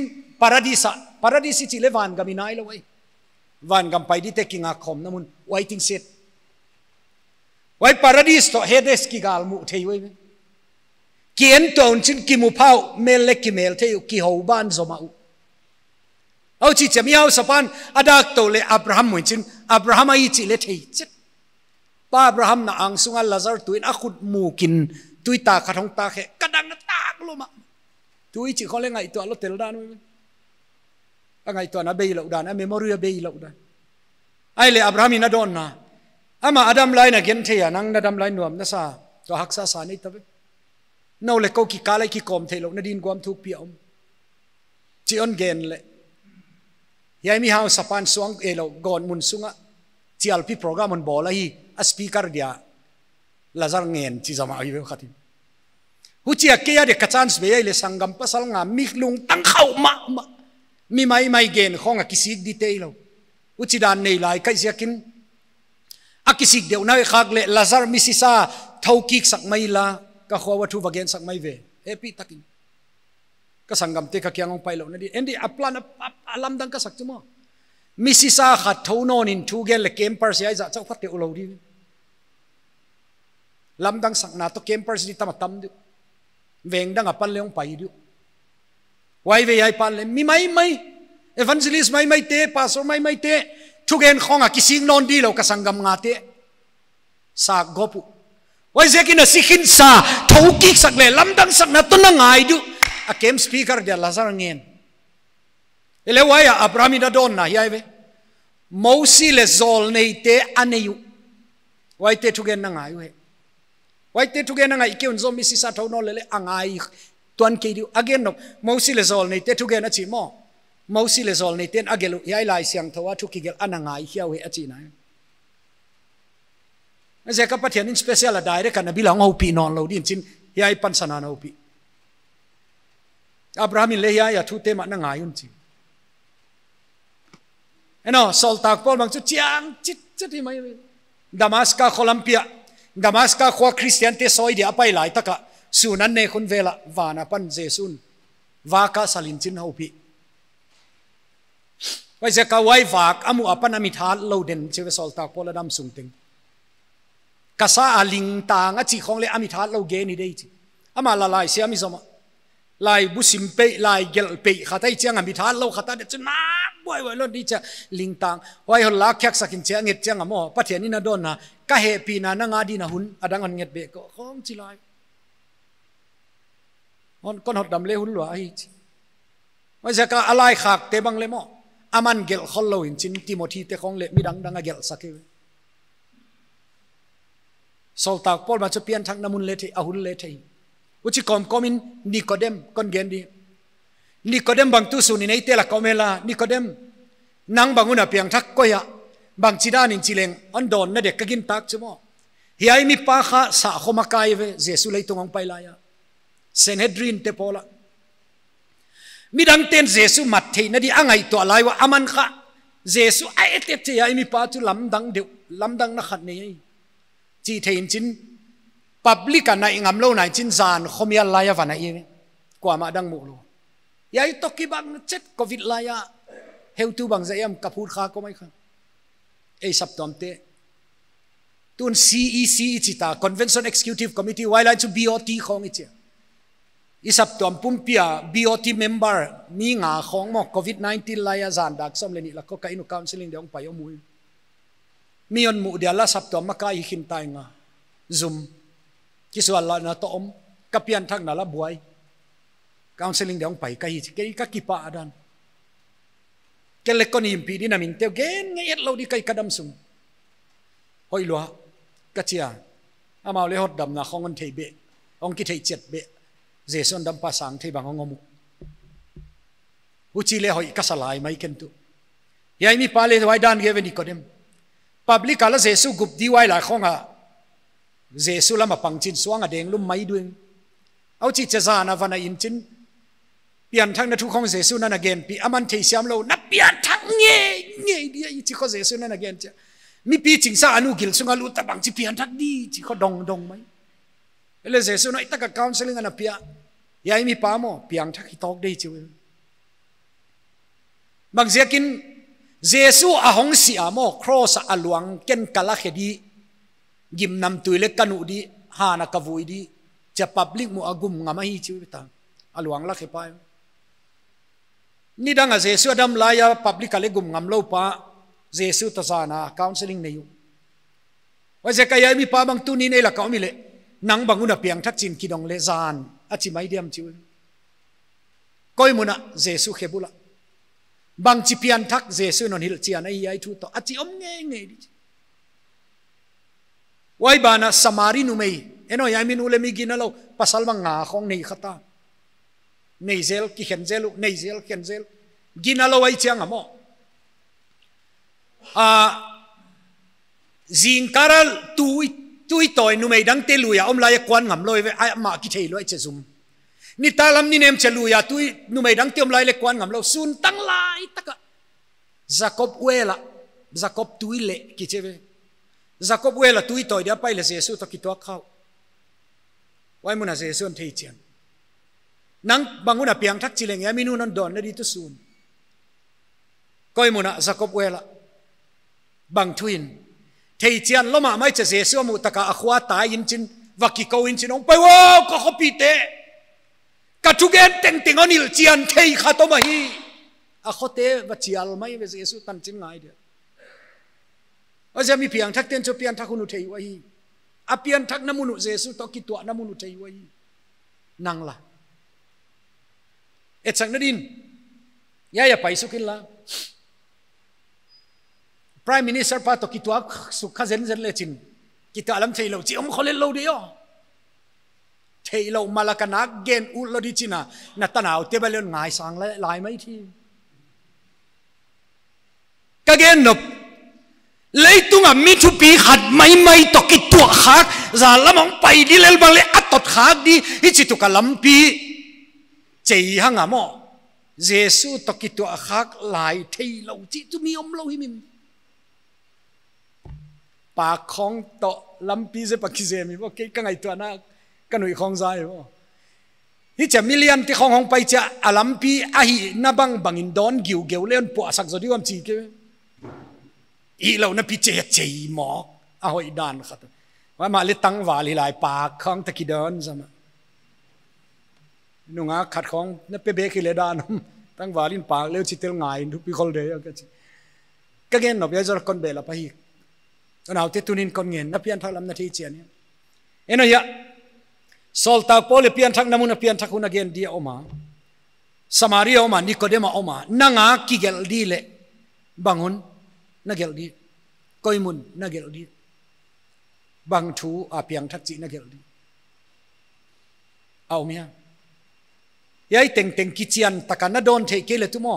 paradise chi le van gam inai lo wai van gam pai di tekinga khom na mun waiting set wai paradise to hedes ki gal mu thei wai kian ton chin ki mu phau mel le ki mel thei ki ho ban zoma u au chi chami au sapan adak to le Abraham mun chin Abraham ai chi le thei chit pa Abraham na ang sunga lazar tuin akhut mu kin tui ta khathong ta khe kadang na tak lo ma tui chi khole ngai to lo tel dan ngai to na bei lo dan memory bei lo dan ai le Abraham ina don na ama Adam lai na gen thei anang na dam lai nuam na sa to haksa sa nei tabe no le ko ki kalai ki kom thei lo na din gwam thuk pi om chi on gen le yai mi hau sapan suang elo gon mun sunga chial pi program on bola hi a speaker dia lazar ngen chi zama hi khatin hu chia ke ya de ka chance be le sangam pasal nga mi lung tang khau ma mi mai gen khong a kisik detail lo hu chi dan nei lai kai siakin a kisik de unai khak le lazar mi sisa thauki sak mai la ka khwa thu vagen sak mai ve happy takin ka sangam te ka kyang pai lo na di endi aplan alam dang ka sak chumo misisa khat thonon in thu gen le campers ya za chau khat te ulo di lam dang sak na to campers di tam du veng dang apal leong pai du wai ve ai pan le mi mai evangelist mai te pastor mai te thu gen khonga kising non di lo ka sangam nga te sa gopu wai zekin a sikhin sa thoki sak le lam dang sak na to na ngai du a kem speaker dia lazar ngen ele waya Abraham ina don na yaive mosi le zol nei te aneyu wai te thugen na ngai we wai te thugen na ngai ke un zomi si sa thono le angai tuan ke du again no mosi le zol nei te thugen a chi mo mosi le zol nei ten agelu yai lai siang thowa thu ki gel anangai hiaw he a chi na ase ka pathian in special a direct kan bilang ho pi non lo din chin yai pan sana no pi Abraham in leya ya thu te ma na ngai un chi eno sol tak pol bang chu chiang chit hi mai Damascus Olympia Damascus khwa Christian te soi dia pai lai taka sunan ne khun vela wana pan jesun wa ka salin chin ho pi wai se ka wai wak amu apan ami thal lo den che sol tak pol adam sung ting kasa aling tang a chi khong le ami thal lo ge ni dei chi ama la lai se ami zoma lai busim pe lai gel pe khatai chiang ami thal lo khata de chuna boy lo di cha lingtang wai hol la khyak sakin che nget chiang amo pathian ina don na ka he pi na nga di na hun adang on nget be ko khom chi lai on kon hot dam le hun lo hi chi wai ja ka alai khak te bang le mo aman gel kholo in chin Timothy te khong le mi dang gel sake Saul tak Paul ma chu pian thak namun le thei ahun le thei uchi komin Nicodem kon gen di Nicodem bang tu sun nei te la komela Nicodem nang banguna piang thak ko ya bang chidan in chileng on don na de kagin tak chumo hiai mi pa kha sa khoma kai ve Jesu leitung ong pailaya Sanhedrin te pola midang ten Jesu mat thei na di angai to lai wa aman kha Jesu ai te te ai mi pa tu lamdang na khat nei chi thein chin public na ingam lo nai chin zan khomia laya va na i kwa ma dang mu lo yai to ki bang chet covid laya heu tu bang zayam kapur kha ko mai kha ei sap tom te tun CEC chita Convention Executive Committee wailan chu BOT khong ichi isap tom pumpia BOT member mi nga khong mo COVID-19 laya zan dak som leni la ko ka inu counseling de ong payo mu mion mu dia la sap tom makai hin tai nga zoom kiswal la na to om kapian thak na la buai counseling de ong pai kai chi ka kipa adan kelekon impi di namin teo gen ngayet lo di kay kadam sum hoi lo kachia amao le hot dam na khongon thei be ong ki thei chet be Jason dam pa sang thei bang ngomu uchi le hoi kasalai mai ken tu yai mi pale wai dan ge veni kodem public ala Jesu gup di wai la khonga Jesu lama pangchin suanga deng lum mai dueng au chi chaza na vana in chin pian thang na thu khong Jesu na again pi aman thei siam lo na pian thang nge dia chi kho Jesu na again cha mi pi ching sa anu gil sunga lu ta bang chi pian thak di chi kho dong mai ele Jesu na itaka counseling ana pia yai mi pa mo piang thak hi tok dei chi bang zekin Jesu ahong si amo cross aluang ken kala khedi gim nam tuile kanu di hana kavui di cha public mu agum ngamahi chi ta aluang la khepa ni danga Jesu adam laya public ale gum ngam lo pa Jesu ta sana counseling nei wa je kaya mi pa bang tu ni nei la ka mi le nang banguna piang thak chin kidong le zan achi mai diam chi koi muna Jesu khebula bang chi pian thak Jesu non hil chian ai ai thu to achi om nge di wai bana samari nu mei eno yai min ule mi ginalo pasal bang nga khong nei khata nei zel ki khen zelu nei zel khen zel ginalo wai chiang amo zingkaral tui toy nu mei dang te luya om la ya kwan ngam loi ve ma ki thei loi che zum ni talam ni nem che luya tui nu mei dang te om lai le kwan ngam lo sun tang lai taka Jacob tui le ki cheve Jacob wela tui toy dia pai le Jesu to ki to khau wai muna Jesu thei chian nang banguna piang thak chileng ya minu non don na di tu sun koi muna Jacob wela bang twin thei chian loma mai che Jesu mu taka akhwa ta in chin vaki ko in chin ong pai wo ko khopi te ka thugen teng teng onil chian thei kha to ma hi a khote va chial mai ve Jesu tan chin ngai dia azami piang thak ten cho pian thak hunu thei wa hi a pian thak namunu Jesu to ki to namunu thei wa hi nang la et sang na din ya pai sukin la Prime Minister pa to kitwa su khazen zen le chin kita alam thei lo chi om khole lo de yo thei lo malakana gen u lo di china na tanaw te balon ngai sang lai mai thi ka gen nop leitung a mi thu pi khat mai to kitwa khak za lamong pai di lel bang le atot khak di hi chi tu kalam pi chei hanga mo Jesu to kitwa khak lai thei lo chi tu mi om lo hi min pa khong to lampi je pakize mi bo ke ka ngai to na kanui khong zai bo hi cha million ti khong hong pai cha alampi a hi na bangin don giu geu len po sak zo diom chi ke i lo na pi che chei mo a hoi dan khat wa ma le tang wa li lai pa khong ta ki don zama nu nga khat khong na pe be ki le dan tang wa lin pa le chi tel ngai du pi khol de ka gen no ya zor kon be la pa hi nào thế tunin con nghiền nó pian thắc làm na thi chian eno ya Saul ta pole pian thak namun na pian thakuna gen dia oma Samaria oma Nicodema oma nanga kigel di le bangun na gel di koimun na gel di bang thu apiang thak chi na gel di au mia yai teng teng kichian takana don the kele tumo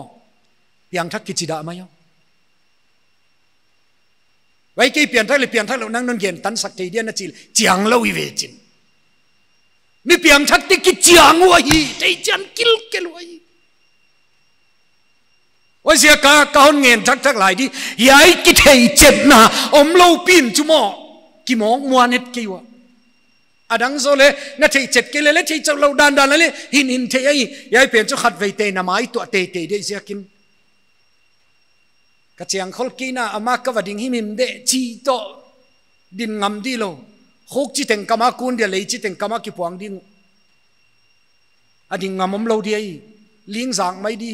piang thak kichida mayo wai ke pian thak lo nang non gen tan sak thei dia na chil chiang lo i ve chin mi piang thak ti ki chiang wa hi thei chan kil kel wa hi oi sia ka hon ngen thak lai di yai ki thei chet na om lo pin tumo ki mong muan het ki wa adang zole na thei chet ke le thei chau lo dan le hin thei ai yai pen chu khat vei te na mai to te de sia kin ka chiang khol ki na ama ka wading himim de chi to din ngam di lo khok chi teng kama kun de lei chi teng kama ki puang ding ading ngamom lo di ai ling zang mai di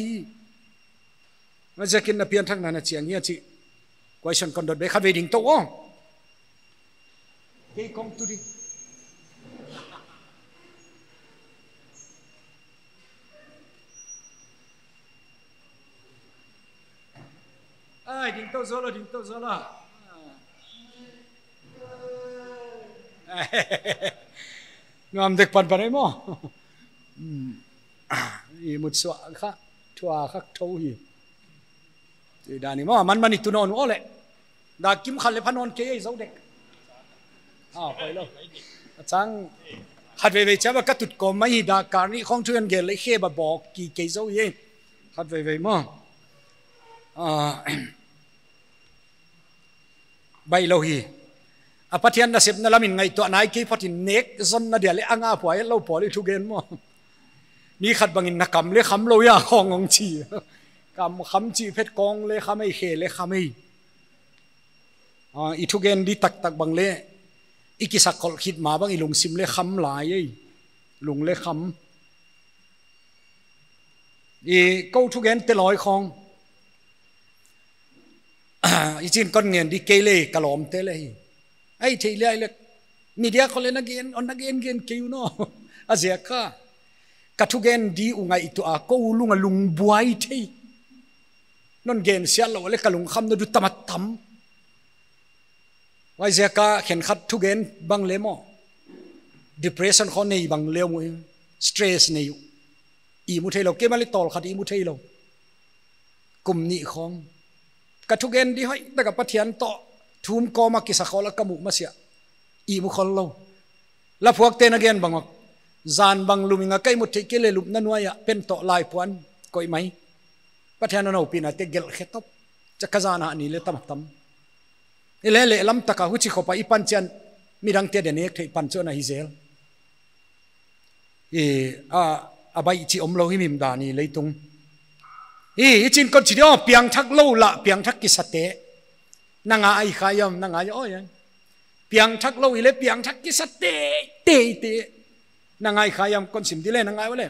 ma jakin na pian thak na chiang ya chi question kon dot be khat vei ding to o ke kong tu di ai ding to zo lo ngam dek pan panai mo i mut swa kha thua khak thau hi ti dani mo man mani tu non ole da kim khal le phanon ke ai zo dek poi lo chang khat ve ve cha ba ka tut ko mai da kar ni khong thuan ge le khe ba bok ki ke zo ye khat ve ve mo bai lo hi apathian na sep na lamin ngai to nai ke phatin nek zon na dia le anga phoi lo poli thu gen mo mi khat bangin na kam le kham lo ya khong ong chi kam kham chi phet kong le khamai khe le khamai i thu gen di tak bang le ikisak kol khit ma bang ilung sim le kham lai ei lung le kham i câu thu gen te loi khong i chin kon ngen di kele kalom te le ai thei le ai le media kole na gen on again gen ke you know azia ka kathu gen di ungai tu a ko lunga lung buai thei non gen sia lo le kalung kham no du tamat tam wai zia ka khen khat thu gen bang le mo depression khon nei bang le mo stress nei i mu thei lo ke mali tol khat i mu thei lo kum ni khong kathu gen di hoi ta ka pathian to thum ko ma ki sa khola kamu ma sia i mu khol lo la phuak te na gen bangok zan bang luminga kai mu thei ke le lup na nuaya pen to lai puan koi mai pathian no pina te gel khetop chakazana ni le tam tam ile le lam taka huchi khopa ipan chan mirang te de nek thei pan chona hi zel a bai chi omlo hi mim da ni leitung chin kon chi dio piang thak lo la piang thak ki sate nanga ai khayam nanga yo yan piang thak lo ile piang thak ki sate te nanga ai khayam kon sim dile nanga wale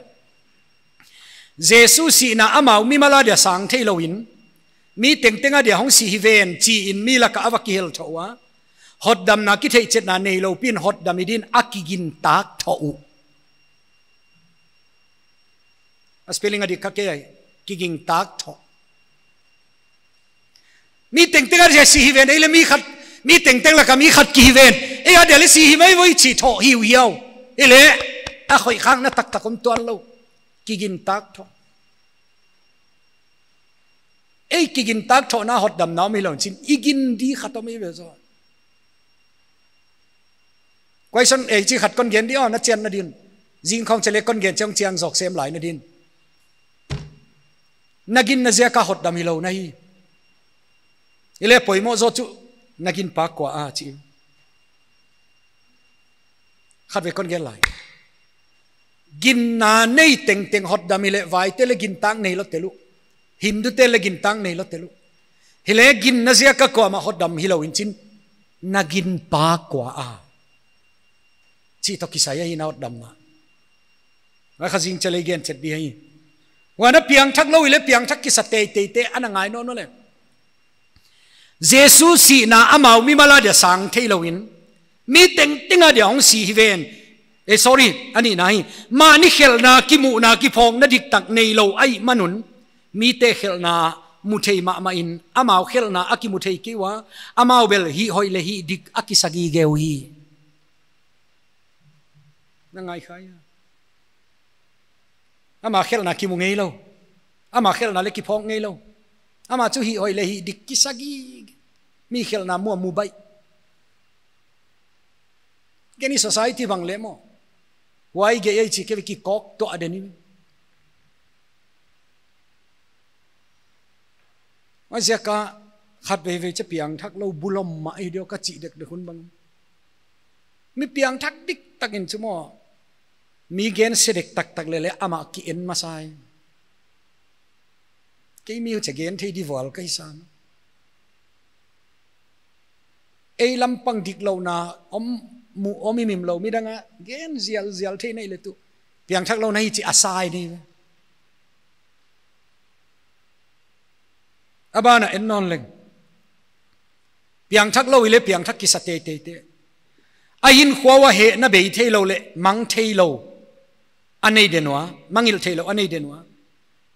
jesu si na amau mi mala dia sang thei lo in mi teng tenga dia hong si hi ven chi in mi la ka awaki hel thowa hot dam na ki thei chet na nei lo pin hot dam idin akigin tak thau a spelling adi ka ke ai kiging tak tho mi teng tenga dia si hi ven ile mi teng la ka mi khat ki hi ven e a dia le si hi mai voi chi tho hi hiao ile a khoi khang na tak takom tuan lo kigin tak tho ei kigin tak tho na hot dam naw mi lon chin igin di khatom i be zo question ei chi khat kon gen di on na chen na din jing khong chele kon gen chong chiang jok sem lai na din nagin na zia ka hot dam hi lo na hi ile poimo zo chu nagin pa kwa a chi khat ve kon gen lai gin na nei teng hot dam ile vai te le gin tang nei lo telu hindu te le gin tang nei lo telu hile gin na zia ka kwa ma hot dam hi lo in chin nagin pa kwa a chi to kisaya hi na hot dam na ma khazing chale gen chet di hi wana piang thak lo ile piang thak ki sa te anangai no le jesu si na amau mi mala dia sang thei lo in mi tenga dia hong si hi ven sorry ani nai ma ni khel na ki mu na ki phong na dik tak nei lo ai manun mi te khel na mu thei ma in amau khelna aki mu thei kiwa amau bel hi hoi le hi dik aki sagi geu hi na ngai khai ama khelna ki mu ngei lo ama khelna le ki phong ngei lo ama chu hi hoi le hi dik ki sagi mi khelna mu bai geni society bang le mo wai ge ei chi ke ki kok to adeni mà giờ cả khát về chấp piang thắc lâu bulom mà ai điều cả chị được hun bang mi piang thắc đích tắc in chung mò mi gen sẽ được tắc lệ ama ki en masai cái mi sẽ gen thấy đi vào cái sao ai làm pang dik lâu na om mim lâu mi đang gen zial thế này là tu piang thắc lâu này chỉ asai đi abana en non leng piang thak lo ile piang thak ki sa te ahin khwawa he na be thei lo le mang thei lo anei denwa mangil thei lo anei denwa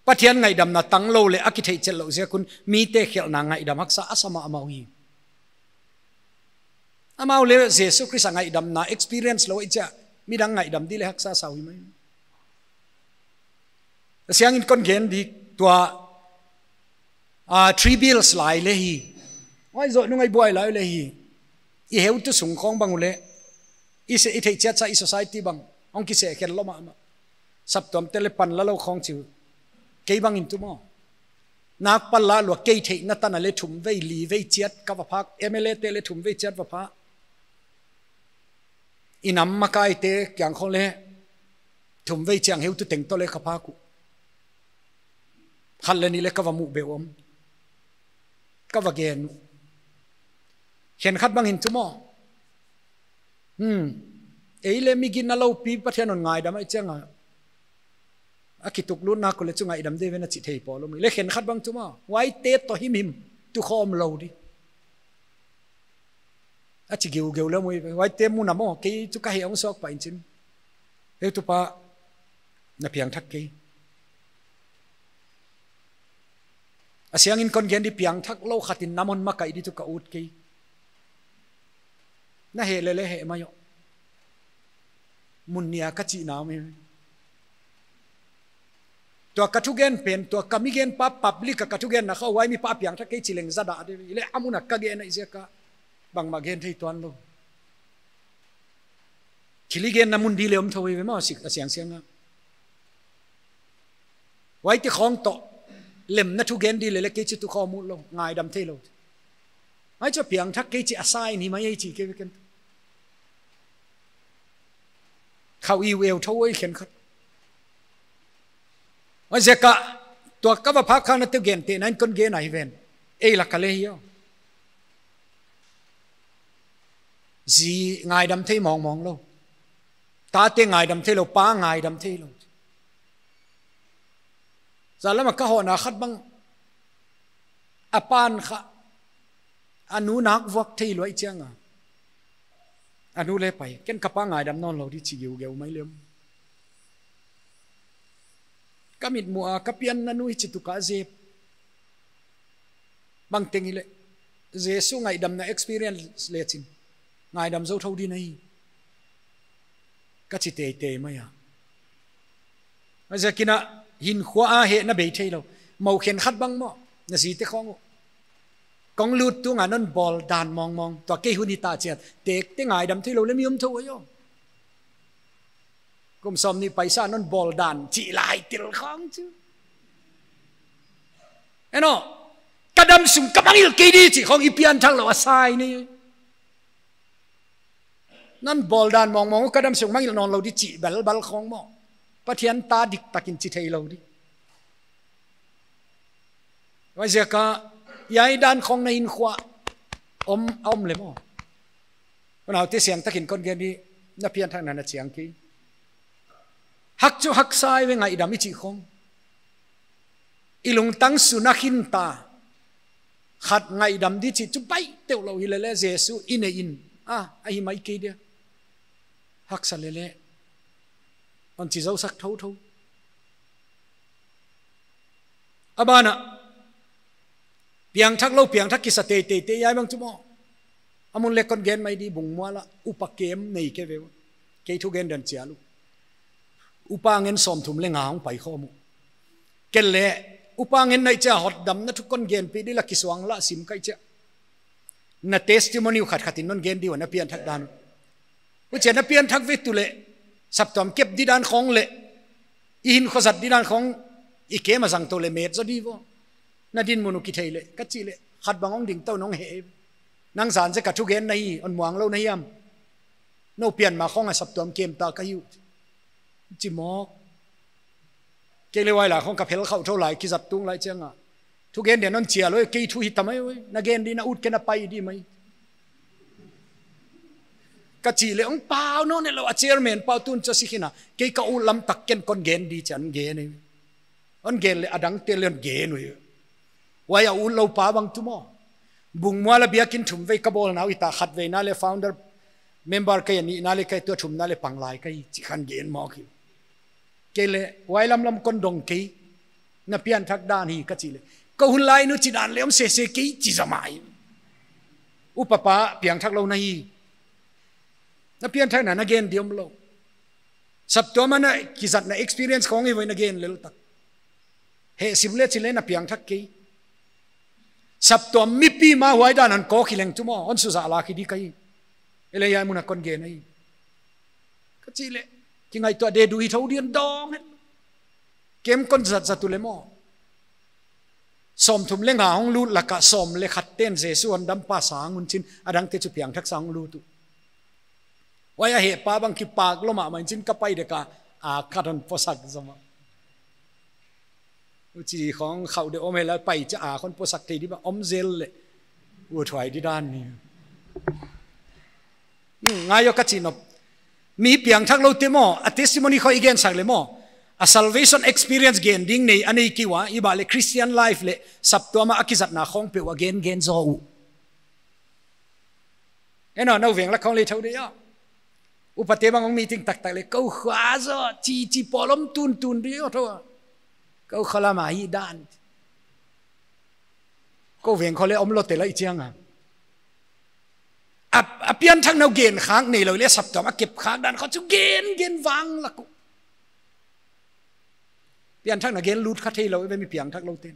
pathian ngai dam na tang lo le aki thei chel lo zia kun mi te khel na ngai dam haksa asama amawi amau le Jesus Christ ngai dam na experience lo icha mi dang ngai dam di le haksa sawi mai siang in kon gen di tua three bills lại lệ hi, ôi rồi nó ngay buổi lại lệ hi, i hiểu tu sung khong bằng lệ, i sẽ thấy chết sa i society bằng, ông kia sẽ khen lo mà, sắp tuần telephone là lâu khong chịu, cái bằng in tu mò, nạc pal lá lúa cái thấy nát tan lệ thum vây lì vây chết, các vợ phác, MLA tê lệ thum vây chết vợ phác, i nắm mà cái tê chẳng khong lệ, thum vây chẳng hiểu tu tiếng to lệ khắp phác cụ, khăn lên đi lệ các vợ mụ bèo om. Các vật kiện khen khát bằng hình chú mò ấy lệ mi gin na lâu pi bắt hen ngài đam ấy chăng à kí tục luôn na cô lệ chú ngài đam đây bên chỉ thầy bỏ luôn lệ khen khát bằng chú mò quay tết to him tu khom lâu đi à chỉ gêu lâu mày quay tết mu nằm mò cái chú cái ông sọc phải chín ấy tu pa na piang thắc cái asyang in kon gen di piang thak lo khatin namon makai di tu ka ut ki na he le he mayo munia ka chi na me to ka thu gen pen to ka mi gen pa public ka thu gen na kha wai mi pa piang thak ke chileng zada de le amuna ka gen na ise ka bang ma gen thei ton lo chili gen na mun di le om thoi ve ma sik asyang siang wai ti khong to lem na thu gen di le ke chi tu kho mu lo ngai dam thei lo ai cho piang thak ke chi asai ni mai chi ke ken khau i wel thoi khen khat wa zeka to ka ba phak khana te gen te nan kon gen ai ven ei la ka le yo ji ngai dam thei mong lo ta te ngai dam thei lo pa ngai dam thei lo zala ma ka ho na khat bang apan kha anu nak vok thei loi changa anu le pai ken kapa ngai dam non lo di chi geu mai lem kamit mua kapian anu chi tu ka je bang tengi le jesu ngai dam na experience le chin ngai dam zo thau di nei ka chi te mai ya azakina hin khwa he na be thei lo mau khen khát băng mo na si te khong kong lut tu nga non bol dan mong to ke hunita chet tek te ngai dam thei lo le mium thu yo kum som ni paisa non bol dan chi lai til khong chu eno kadam sung kamangil ke di chi khong ipian thang lo asai ni non bol dan mong kadam sung mangil non lo di chi bal khong mo pathian ta dik takin chi thei lo di wa zaka yai dan khong na in khwa om le mo nào te siang takin kon gen di na pian thang na chiang ki hak chu hak sai we ngai dam chi khong ilung tang su na hin ta khat ngai dam di chi chu pai teu lo hi le jesu in ai mai ke dia hak sa le on chỉ dấu sắc thấu abana piang thak lo piang thak ki sa te yai bang chumo amun le kon gen mai di bung mwala upa kem nei ke ve ke thu gen dan chialu upa ngen som thum le ngang pai khomu kelle upa ngen nai cha hot dam na thu kon gen pi di la kiswang la sim kai cha na testimony khat khatin non gen di wa na pian thak dan u che na pian thak ve tu le sap tom kep di dan khong le in khozat di dan khong i ke ma jang to le met zo di vo na din munu ki theile ka chi le khat bangong ding to nong he nang zan je ka thu gen nai on muang lo nai am no pian ma khong a sap tom kem ta ka yu chi mok ke le wai la khong ka phel khau tho lai ki zat tung lai changa thu gen de non chia loi ke thu hi tamai na gen di na ut ke na pai di mai ka chi le ong pau no ne lo a chairman pau tun cho sikhina ke ka u lam tak ken kon gen di chan ge ne on gen le adang te len ge nu wai a u lo pa bang tu mo bung mo la biakin thum ve ka bol na ita khat ve na le founder member ka ni na le kai to thum na le panglai kai chi khan gen mo ki ke le wai lam kon dong ke na pian thak dan hi ka chi le ko hun lai nu chi dan le om se ke chi zamai u papa piang thak lo na hi na pian thak na gen diom lo sab to mana ki zat na experience khong i voi na gen lel tak he simle chi le na piang thak ke sab to mi pi ma wai dan an ko khileng tu mo on su za la ki di kai ele ya mun kon gen ai ka chi le ki ngai to de du hi thau dien dong kem kon zat za tu le mo som thum le nga hong lu la ka som le khat ten jesu on dam pa sang un chin adang te chu piang thak sang lu tu waya he pa bang ki pak lo ma man chin ka pai de ka a khadan posak zama u chi khong khau de om he la pai cha a khon posak te di ba om zel le u thwai di dan ni ngayo ka chinop mi piang thak lo te mo a testimony kho igen sang le mo a salvation experience gen ding nei anei kiwa iba le Christian life le saptoma akizat na khong pe wa gen zo u eno no veng la khong le thau de ya upate bang meeting tak tak le ko khwa zo chi polom tun ri o tho ko khala ma hi dan ko veng kho le om lo te la i chiang a pian thang no gen khang nei lo le saptoma kep khang dan kho chu gen wang la ku pian thak na gen lut kha thei lo ve mi piang thak lo ten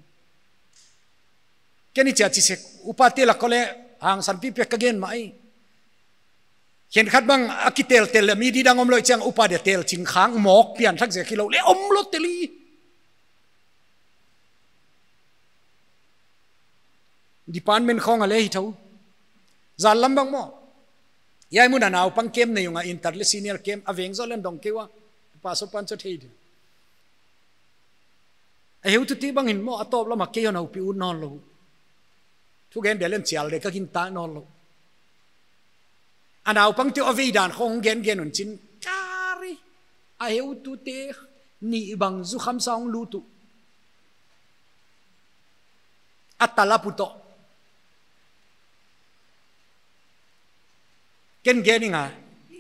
keni cha chi se upate la kole hang san pi pek ka gen mai ken khat bang akitel tel mi di dang om lo chang upa de tel ching khang mok pian thak je khilo le om lo teli department khong ale hi thau zal lam bang mo yai mun naw pang kem ne yunga inter le senior kem aveng zo lem dong kewa pa so pan cho thei a heu tu ti bang in mo atop lo ma ke yon au pi un non lo thu gen de len chial de ka kin ta non lo anau pang ti ovi dan khong gen un chin kari a heu tu te ni bang zu kham song lu tu atala puto ken geninga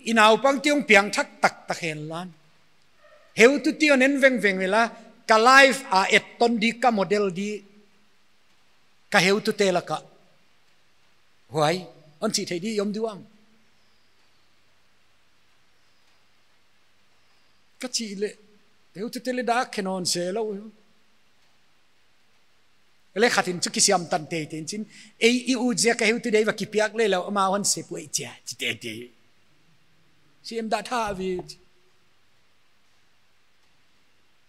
inau pang tiong piang thak tak hen lan heu tu ti onen veng la ka life a eton di ka model di ka heu tu te la ka huai on chi thei di yom duang ka chi le heu tu te le da kenon se lo le khatin chu ki siam tan te tin chin e u je ka heu tu dei va ki piak le lo ma hon se pui cha chi te siam da tha vi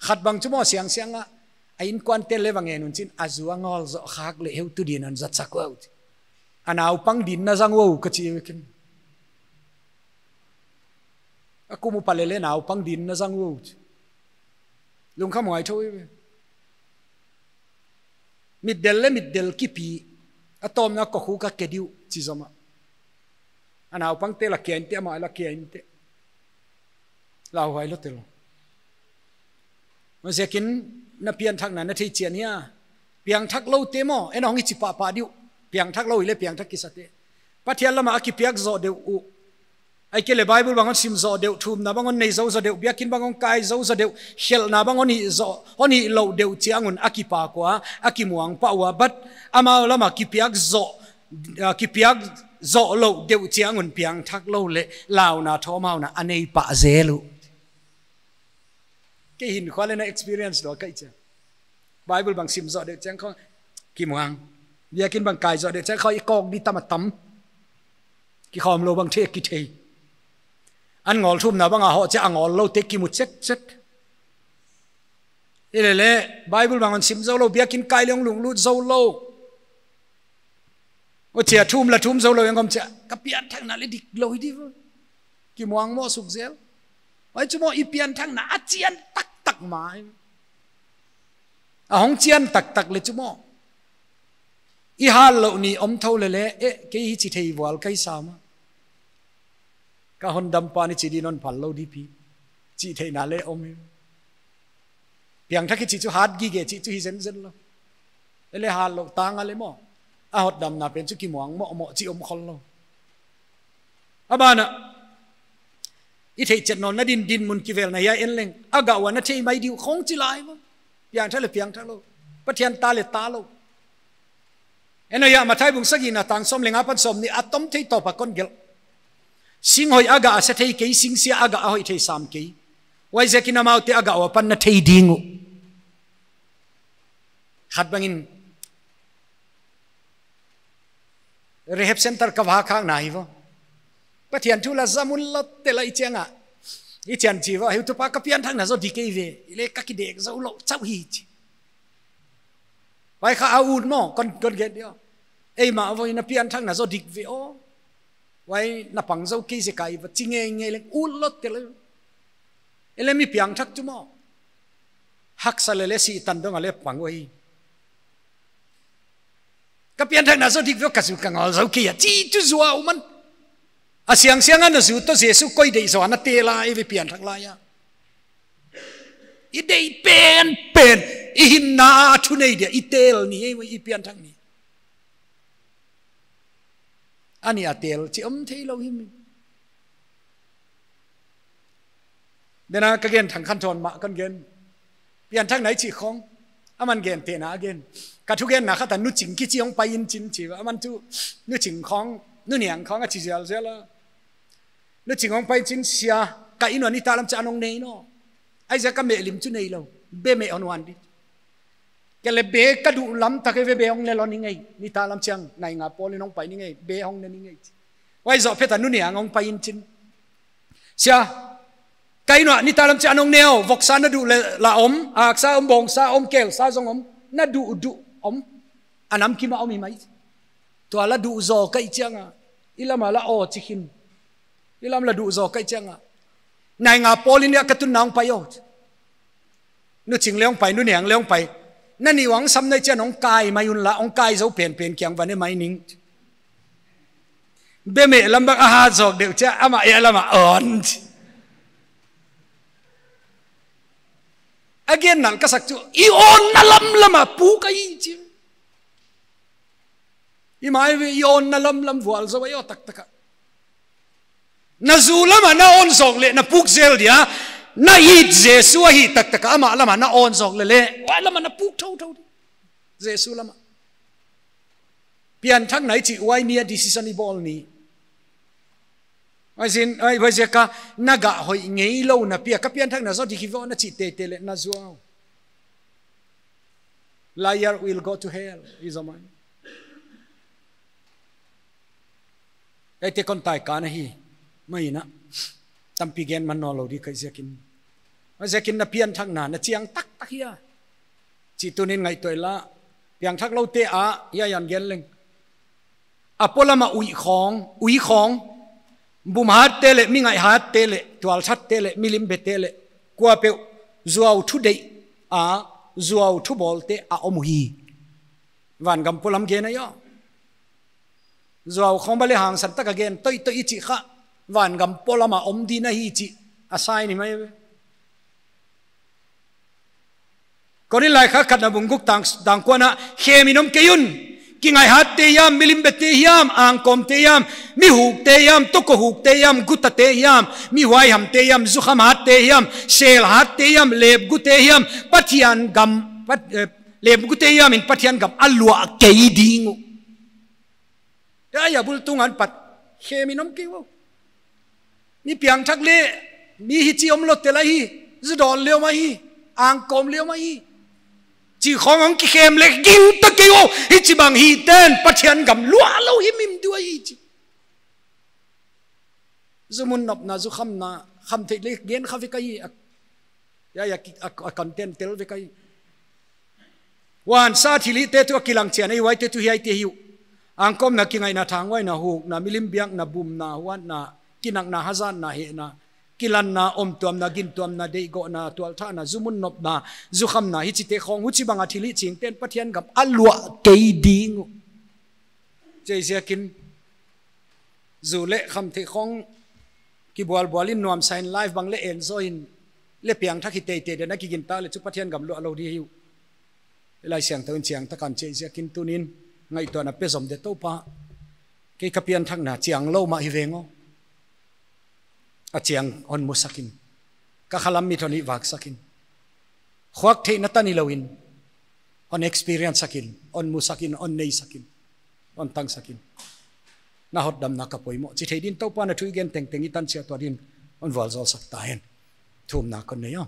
khat bang chumo siang a ain kwan tel le wang enun chin azua ngol zo khak le heu tu din an zat sakwa anau pang din na jang wo ka chi ken akumu palele nau pang din na jang wo lung kham ngai thoi mid del ki pi atom na ko khu ka kediu chi zoma anau pang te la kian te ma la kian te la hoi lo te lo zekin na pian thak na thei chiania piang thak lo te mo en ong chi pa diu piang thak lo ile piang thak ki sate pathian lama ki piak zo de u ai kele Bible bangon sim zo deu thum na bangon nei zo zo deu biakin bangon kai zo zo deu hel na bangon ni zo honi lo deu chiangun akipa kwa akimuang pa wa but ama lama kipiak zo lo deu chiangun piang thak lo le lao na thomau na anei pa zelu cái hình khoa lên experience đó cái chứ Bible bằng sim zo deu chiang kho kimuang biakin bang kai zo deu chiang kho ikong đi tam ki khom lo bang the ki the anh ngol thum na banga ho cha ngol lo te ki mu chet ile Bible bangon sim zo lo biakin kai long lung lu zo lo o chia thum la thum zo lo ngom cha kapian thang na le dik lo hi di ki muang mo suk zel ai chu mo ipian thang na achian tak mai a hong chian tak le chu mo i hal lo ni om tho le ke hi chi thei wal kai sama ka hon dam pa ni chi di non phal lo di pi chi thei na le om piang thak chi chu hat gi ge chi chu hi zen lo le hal lo tang ale mo a hot dam na pen chu ki muang mo chi om khol lo abana i thei chet non na din mun ki vel na ya en leng aga wa na thei mai diu khong chi lai mo piang thale piang thalo pathian ta le ta lo eno ya mathai bung sagi na tang som lenga pan som ni atom thei to pa kon gel sing hoi aga asa thei ke sing sia aga hoi thei sam ke wai zekina mau te aga wa pan na thei dingu khat bangin rehab center ka wa khang na hi wo pathian thu la zamun lot te lai chenga i chan chi wa hu tu pa ka pian thang na zo dike ve ile ka ki dek zo lo chau hi chi wai kha aun mo kon get dio ei ma voi na pian thang na zo dik ve o wai na pang zo ki se kai va chinge nge le ul lot te le ele mi piang thak chu mo hak sa le si tan dong ale pang wai ka pian thang na zo dik ve ka su ka ngol zo ki ya chi chu zua u man a siang an na zu to jesu koi dei zo na te la e ve pian thak la ya i dei pen i hin na thu nei dia i tel ni i pian thang ni ani atel chi thei lo him dena ka gen thang khan thon ma kan gen pian thang nai chi khong aman gen te na gen ka thu gen na kha ta nu ching ki chi ong pai in chin chi aman tu nu ching khong nu niang khong a chi zel zel nu ching ong pai chin sia ka in ni ta lam cha nong nei no ai za ka me lim chu nei lo be me on wan di ke le be ka du lam ta ke be ong le lo ni ngai ni ta lam chang nai nga poli nong pai ni ngai be ong ne ni ngai wai zo phe ta nu niang ong pai in chin sia kai no ni ta lam cha nong neo vok sa na du le la om ak sa om bong sa om kel sa zong om na du om anam ki ma om mai to ala du zo kai changa ilama la o chikin ilam la du zo kai changa nai nga polin ya katun nang payo nu ching leong pai nu niang leong pai na ni wang sam nei chen ong kai mayun la ong kai zo pen kyang van mai ning be me lam ba ha zok deu cha ama ya lama on again nal ka sak chu i on na lama pu kai chi i mai ve i on na lam wal zo yo tak na zulama na on zok le na puk zel dia na hit jesu hi tak ama lama na on zok le wa lama na puk thau jesu lama pian thak nai chi wai nia decision i bol ni ai vai zeka naga hoi ngei lo na pia ka pian thak na zo di ki vo na chi te le na zuao liar will go to hell is a man ai te kon tai ka na hi mai na tampi gen man no lo di kai zekin na pian thak na chiang tak hia chi tunin ngai toila piang thak lo te a ya yan gen leng apolama ui khong bum hat te le mi ngai hat te le twal that te le milim be te le kwa pe zuaw thu dei a zuaw thu bol te a om hi van gam polam ge na yo zuaw khong ba le hang san tak again toi chi kha van gam polama om di na hi chi asai ni mai ko ni lai kha khat na bunguk tang kwa na kheminom keyun ki ngai hat te yam milim be te yam ang kom te yam mi huk te yam to ko huk te yam guta te yam mi wai ham te yam zu kham hat te yam sel hat te yam leb gu te yam pathian gam leb gu te yam in pathian gam alwa ke ding ya bul tungan pat kheminom ke wo mi piang thak le mi hi chi om lot te la hi zu dol leo ma hi ang kom leo ma hi chỉ không ông cái khem lệ gin tất cái ô hít chỉ bằng hít tên bắt chân cầm lúa lâu hít mìm đuôi hít dù muốn nộp na dù khăm thấy lệ gin khăm với cái ya content tel với cái wan sa thì lệ tết tu kilang chen ấy vậy tết tu hiai tết hiu ang kom na kingai na thang vậy na huk na milim biang na bum na wan na kinang na hazan na he na kilan na om tuam na gin tuam na dei go na tual tha na zumun nop na zu kham na hi chi te khong hu chi banga thili ching ten pathian gam alwa ke ding chei sia kin zu le kham the khong ki bwal bwalin nuam sign live bang le enjoy in le piang thaki te te de na ki gin ta le chu pathian gam lo alo di hiu lai siang taun chiang ta kan chei sia kin tunin ngai to na pe zom de to pa ke kapian thang na chiang lo ma hi vengo achiang on musakin ka khalam mi thoni wak sakin khwak the na tani lowin on experience sakin on musakin on nei sakin on tang sakin na hot dam na ka poimo chi theidin to pa na thui gen teng teng itan chia to din on wal zol sak ta hen thum na kon ne yo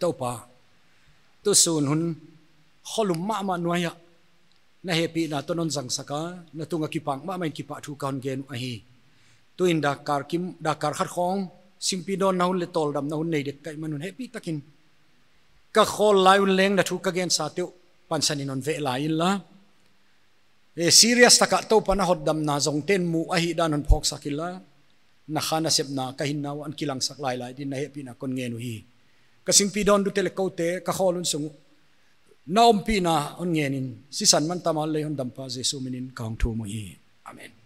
to pa tu sun hun kholum ma ma nuaya na happy na tonon jang saka na tunga kipang ma main kipa thu kan gen a hi tuin dakar khat khong singpi don na hun le tol dam na hun nei det kai manun happy takin ka khol lai un leng na thu ka gen sa teu pansanin on ve lai la e serious taka to pana hot dam na jong ten mu a hi dan on phok sakila na khana sep na ka hin na an kilang sak lai lai din na happy na kon nge nu hi ka singpi don du tele ko te ka kholun sung na om pi na on nge nin si san man tamal le hon dam pa jesu minin kang thu mo hi amen.